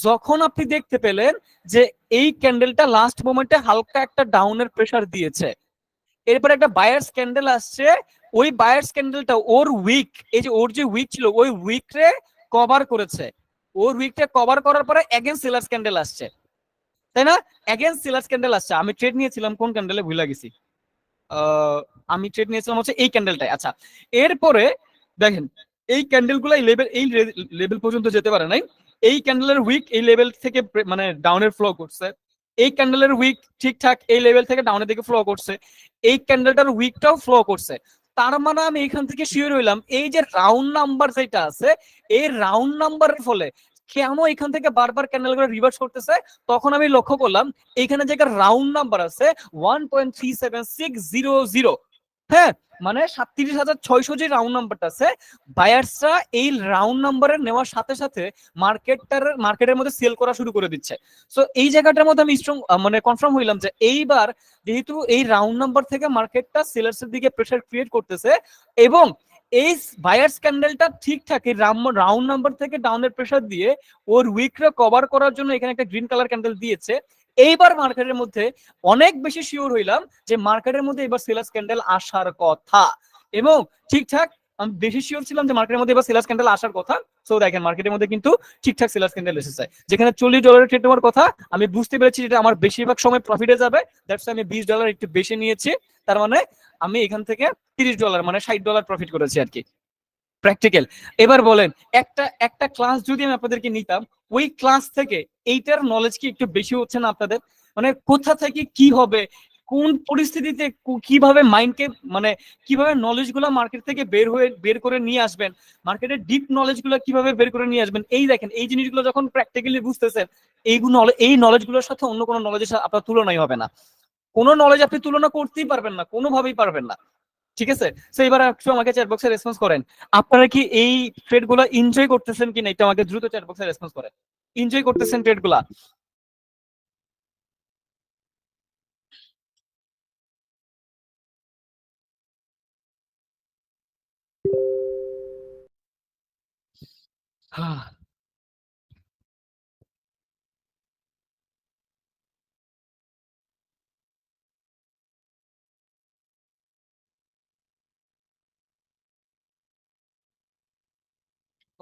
যখন আপনি দেখতে পেলেন যে এই ক্যান্ডেলটা লাস্ট মোমেন্টে হালকা একটা ডাউনের প্রেসার দিয়েছে, এরপর একটা বায়ার্স ক্যান্ডেল আসছে, ওই বায়ার্স ক্যান্ডেলটা ওর উইক, এই যে ওর যে উইক ছিল ওই উইকরে কভার করেছে, ওর উইকটা কভার করার পরে এগেন সেলার্স ক্যান্ডেল আসছে, তাই না? এগেন সেলার্স ক্যান্ডেল আসছে। আমি ট্রেড নিয়েছিলাম কোন ক্যান্ডেলে ভুলে গেছি, আমি ট্রেড নিয়েছিলাম হচ্ছে এই ক্যান্ডেলটাই। আচ্ছা, এরপরে দেখেন এই ক্যান্ডেল গুলো এই লেভেল পর্যন্ত যেতে পারে নাই, এই ক্যান্ডেলের উইক এই লেভেল থেকে মানে ডাউনের ফ্লো করছে, এই ক্যান্ডেলের উইক ঠিকঠাক এই লেভেল থেকে ডাউনের দিকে ফ্লো করছে, এই ক্যান্ডেলটার উইকটাও ফ্লো করছে। তার মানে আমি এখান থেকে শিওর হইলাম এই যে রাউন্ড নাম্বার যেটা আছে, এই রাউন্ড নাম্বারের ফলে কেন এখান থেকে বারবার ক্যান্ডেল করে রিভার্স করতেছে। তখন আমি লক্ষ্য করলাম এইখানে যে রাউন্ড নাম্বার আছে 1.37600, হ্যাঁ, মানে 37,600 যে রাউন্ড নাম্বারটা আছে, বায়ার্সরা এই রাউন্ড নাম্বারের নেওয়ার সাথে সাথে মার্কেটের মধ্যে সেল করা শুরু করে দিচ্ছে। সো এই জায়গাটার মধ্যে আমি স্ট্রং মানে কনফার্ম হইলাম যে এইবার যেহেতু এই রাউন্ড নাম্বার থেকে মার্কেটটা সেলার্সের দিকে প্রেসার ক্রিয়েট করতেছে, এবং এই বায়ার্স ক্যান্ডেলটা ঠিকঠাক এই রাউন্ড নাম্বার থেকে ডাউনের প্রেসার দিয়ে ওর উইকরে কভার করার জন্য এখানে একটা গ্রিন কালার ক্যান্ডেল দিয়েছে। এইবার মার্কেটের মধ্যে অনেক বেশি শিওর হইলাম যে মার্কেটের মধ্যে এবার সেলার্স ক্যান্ডেল আসার কথা, এবং ঠিকঠাক আমি বেশি শিওর ছিলাম যে মার্কেটের মধ্যে এবার সেলার্স ক্যান্ডেল আসার কথা। সো দেখেন মার্কেটের মধ্যে কিন্তু ঠিকঠাক সেলার্স ক্যান্ডেল এসেছে, যেখানে $40 ট্রেড নেওয়ার কথা আমি বুঝতে পেরেছি যেটা আমার বেশিরভাগ সময় প্রফিটে যাবে, দ্যাটস আমি $20 একটু বেশি নিয়েছি। তার মানে আমি এখান থেকে $30 মানে $60 প্রফিট করেছি আর কি, প্র্যাকটিক্যাল। এবার বলেন একটা একটা ক্লাস যদি আমি আপনাদেরকে নিতাম, ওই ক্লাস থেকে এইটার নলেজ কি একটু বেশি হচ্ছে না আপনাদের? মানে কোথা থেকে কি হবে, কোন পরিস্থিতিতে কিভাবে মাইন্ডকে মানে কিভাবে নলেজ গুলো মার্কেট থেকে বের করে নিয়ে আসবেন, মার্কেটের ডিপ নলেজ গুলো কিভাবে বের করে নিয়ে আসবেন, এই দেখেন এই জিনিসগুলো যখন প্র্যাকটিক্যালি বুঝতেছেন, এইগুলো এই নলেজ গুলোর সাথে অন্য কোনো নলেজের সাথে আপনার তুলনাই হবে না। কোনো নলেজ আপনি তুলনা করতেই পারবেন না, কোনোভাবেই পারবেন না। ঠিক আছে, তো এবার একটু আমাকে চ্যাট বক্সে রেসপন্স করেন, আপনারা কি এই ট্রেড গুলা এনজয় করতেছেন কিনা, একটু আমাকে দ্রুত চ্যাট বক্সে রেসপন্স করেন। এনজয় করতেছেন ট্রেড গুলা?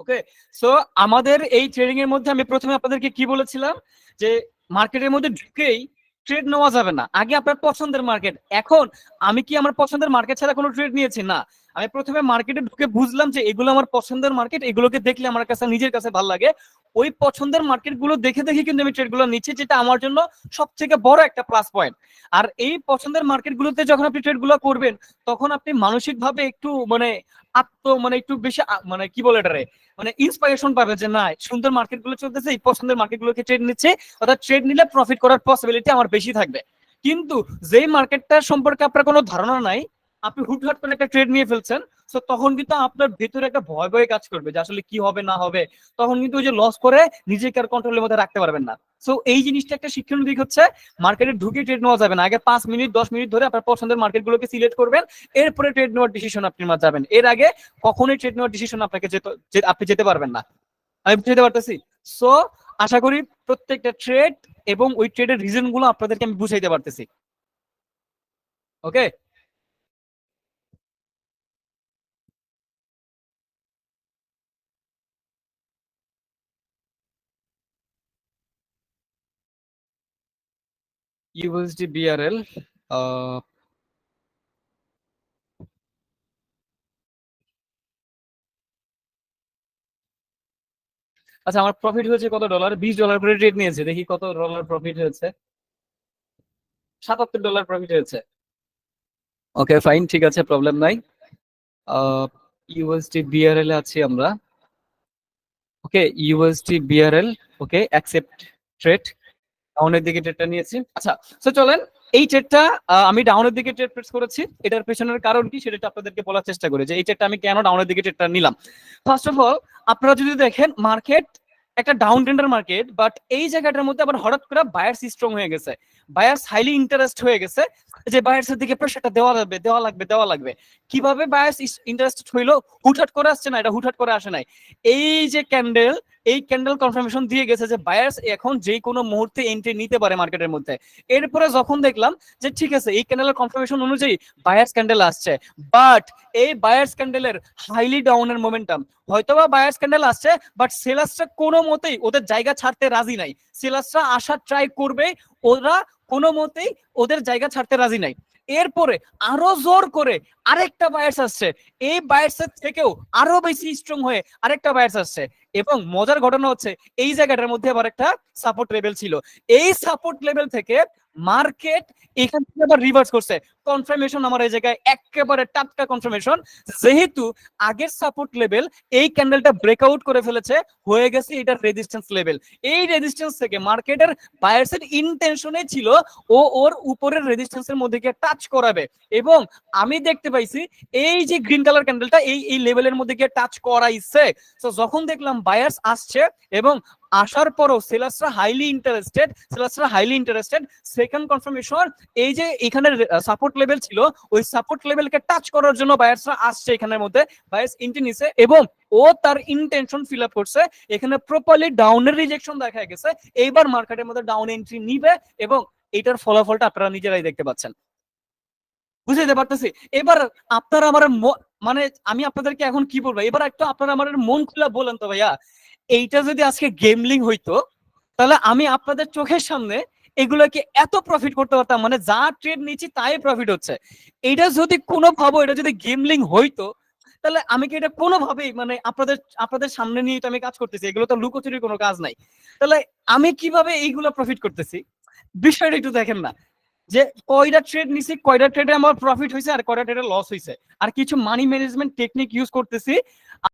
ওকে, সো আমাদের এই ট্রেডিং এর মধ্যে আমি প্রথমে আপনাদেরকে কি বলেছিলাম যে মার্কেটের মধ্যে ঢুকেই ট্রেড নেওয়া যাবে না, আগে আপনার পছন্দের মার্কেট। এখন আমি কি আমার পছন্দের মার্কেট ছাড়া কোনো ট্রেড নিয়েছি না, আমি প্রথমে মার্কেটে ঢুকে বুঝলাম যে এগুলো আমার পছন্দের মার্কেট, এগুলোকে দেখলে আমার কাছে নিজের কাছে ভালো লাগে, ওই পছন্দের মার্কেট গুলো দেখে দেখে কিন্তু আমি ট্রেড গুলো নিচ্ছি, যেটা আমার জন্য সব থেকে বড় একটা প্লাস পয়েন্ট। আর এই পছন্দের মার্কেট গুলোতে যখন আপনি ট্রেড গুলো করবেন, তখন আপনি মানসিক ভাবে একটু মানে মানে একটু বেশি মানে কি বলে এটারে, মানে ইন্সপাইরেশন পাবে যে না সুন্দর মার্কেট গুলো চলতেছে, এই পছন্দের মার্কেট গুলোকে ট্রেড নিচ্ছে, অর্থাৎ ট্রেড নিলে প্রফিট করার পসিবিলিটি আমার বেশি থাকবে। কিন্তু যেই মার্কেটটা সম্পর্কে আপনার কোনো ধারণা নাই, আপনি হুটহাট করে একটা ট্রেড নিয়ে ফেলছেন, তো তখন কিন্তু আপনার ভেতরে একটা ভয় ভয় কাজ করবে যে আসলে কি হবে না হবে, তখন কিন্তু ওই যে লস করে নিজেকে আর কন্ট্রোলের মধ্যে রাখতে পারবেন না। সো এই জিনিসটা একটা শিক্ষণীয় দিক হচ্ছে, মার্কেটে ঢুকে ট্রেড নেওয়া যাবে না, আগে 5 মিনিট 10 মিনিট ধরে আপনার পছন্দের মার্কেট গুলোকে সিলেক্ট করবেন, এরপরে ট্রেড নেওয়ার ডিসিশন আপনি যাবেন, এর আগে কখনোই ট্রেড নেওয়ার ডিসিশন আপনাকে আপনি যেতে পারবেন না। আমি বুঝতে পারতেছি। সো আশা করি প্রত্যেকটা ট্রেড এবং ওই ট্রেডের রিজন গুলো আপনাদেরকে আমি বুঝাইতে পারতেছি। ওকে, ইউএসডি বিআরএল, আচ্ছা আমার প্রফিট হয়েছে কত ডলার, $20 করে ট্রেড নিয়েছে, দেখি কত ডলার প্রফিট হয়েছে। $77 প্রফিট হয়েছে। ওকে ফাইন, ঠিক আছে, প্রবলেম নাই। ইউএসডি বিআরএল এ আছি আমরা। ওকে, ইউএসডি বিআরএল, ওকে অ্যাকসেপ্ট ট্রেড, ডাউনের দিকে ট্রেডটা নিয়েছি। আচ্ছা, তো চলেন এই ট্রেডটা আমি ডাউনের দিকে ট্রেড প্রেস করেছি, এটার পেছনের কারণ কি সেটা আপনাদেরকে বলার চেষ্টা করি যে এই ট্রেডটা আমি কেন ডাউনের দিকে ট্রেডটা নিলাম। ফার্স্ট অফ অল, আপনারা যদি দেখেন মার্কেট একটা ডাউন ট্রেন্ডের মার্কেট, বাট এই জায়গাটার মধ্যে আবার হঠাৎ করে বায়ার্স স্ট্রং হয়ে গেছে, বায়ার্স হাইলি ইন্টারেস্ট হয়ে গেছে যে বায়ার্সের দিকে প্রেসারটা দেওয়া লাগবে দেওয়া লাগবে দেওয়া লাগবে। কিভাবে বায়ার্স ইন্টারেস্টেড হইলো? হুটহাট করে আসছে না, এটা হুটহাট করে আসে নাই। এই যে ক্যান্ডেল, এই ক্যান্ডেল কনফার্মেশন দিয়ে গেছে যে বায়ার্স এখন যে কোনো মুহূর্তে এন্ট্রি নিতে পারে মার্কেটের মধ্যে। এরপরে যখন দেখলাম যে ঠিক আছে এই ক্যান্ডেলের কনফার্মেশন অনুযায়ী বায়ার্স ক্যান্ডেল আসছে, বাট এই বায়ার্স ক্যান্ডেলের হাইলি ডাউনের মোমেন্টাম, হয়তোবা বায়ার্স ক্যান্ডেল আসছে বাট সেলার্সরা কোনো মতেই ওদের জায়গা ছাড়তে রাজি নাই, সেলার্সরা আসার ট্রাই করবে, ওরা কোনো মতেই ওদের জায়গা ছাড়তে রাজি নাই। এরপরে আরো জোর করে আরেকটা বায়ার্স আসছে, এই বায়ার্সের থেকেও আরো বেশি স্ট্রং হয়ে আরেকটা বায়ার্স আসছে, এবং মজার ঘটনা হচ্ছে এই জায়গাটার মধ্যে আবার একটা সাপোর্ট লেভেল ছিল, এই সাপোর্ট লেভেল থেকে মার্কেট এখান থেকে আবার রিভার্স করছে। কনফার্মেশন আমার এই জায়গায় একেবারে টাটকা কনফার্মেশন, যেহেতু আগের সাপোর্ট লেভেল এই ক্যান্ডেলটা ব্রেকআউট করে ফেলেছে, হয়ে গেছে এটার রেজিস্ট্যান্স লেভেল। এই রেজিস্ট্যান্স থেকে মার্কেটের বায়ার্সের ইন্টেনশনে ছিল ও ওর উপরের রেজিস্ট্যান্সের মধ্যে গিয়ে টাচ করাবে, এবং আমি দেখতে পাইছি এই যে গ্রিন কালার ক্যান্ডেলটা এই এই লেভেলের মধ্যে গিয়ে টাচ করাইছে। তো যখন দেখলাম বায়ার্স আসছে এবং আসার পরও সেলার্সরা হাইলি ইন্টারেস্টেড, সেকেন্ড কনফার্মেশন এই যে এখানে সাপোর্ট লেভেল ছিল, ওই সাপোর্ট লেভেলকে টাচ করার জন্য বায়ার্সরা আসছে এখানের মধ্যে, বায়ার্স এন্ট্রি নিছে এবং ও তার ইন্টেনশন ফিল আপ করছে, এখানে প্রপারলি ডাউনের রিজেকশন দেখা গেছে, এইবার মার্কেটের মধ্যে ডাউন এন্ট্রি নিবে, এবং এটার ফলাফলটা আপনারা নিজেরাই দেখতে পাচ্ছেন। বুঝাইতে পারতেছি? এবার আপনারা আমার মানে আমি আপনাদেরকে এখন কি বলবো, এবার একটু আপনারা আমার মন খুলে বলেন তো ভাইয়া, এইটা যদি আজকে গেমলিং হইতো, তাহলে আমি আপনাদের চোখের সামনে এগুলোকে এত প্রফিট করতে পারতাম, মানে যা ট্রেড নিচ্ছি তাই প্রফিট হচ্ছে। এটা যদি কোনো ভাবো এটা যদি গেমলিং হইতো, তাহলে আমি কি এটা কোনোভাবেই মানে আপনাদের আপনাদের সামনে নিয়ে তো আমি কাজ করতেছি, এগুলো তো লুকোচুরির কোনো কাজ নাই, তাহলে আমি কিভাবে এইগুলো প্রফিট করতেছি? বিষয়টা একটু দেখেন না, যে কয়টা ট্রেড নিছি, কয়টা ট্রেডে আমার প্রফিট হয়েছে আর কয়টা ট্রেডে লস হয়েছে, আর কিছু মানি ম্যানেজমেন্ট টেকনিক ইউজ করতেছি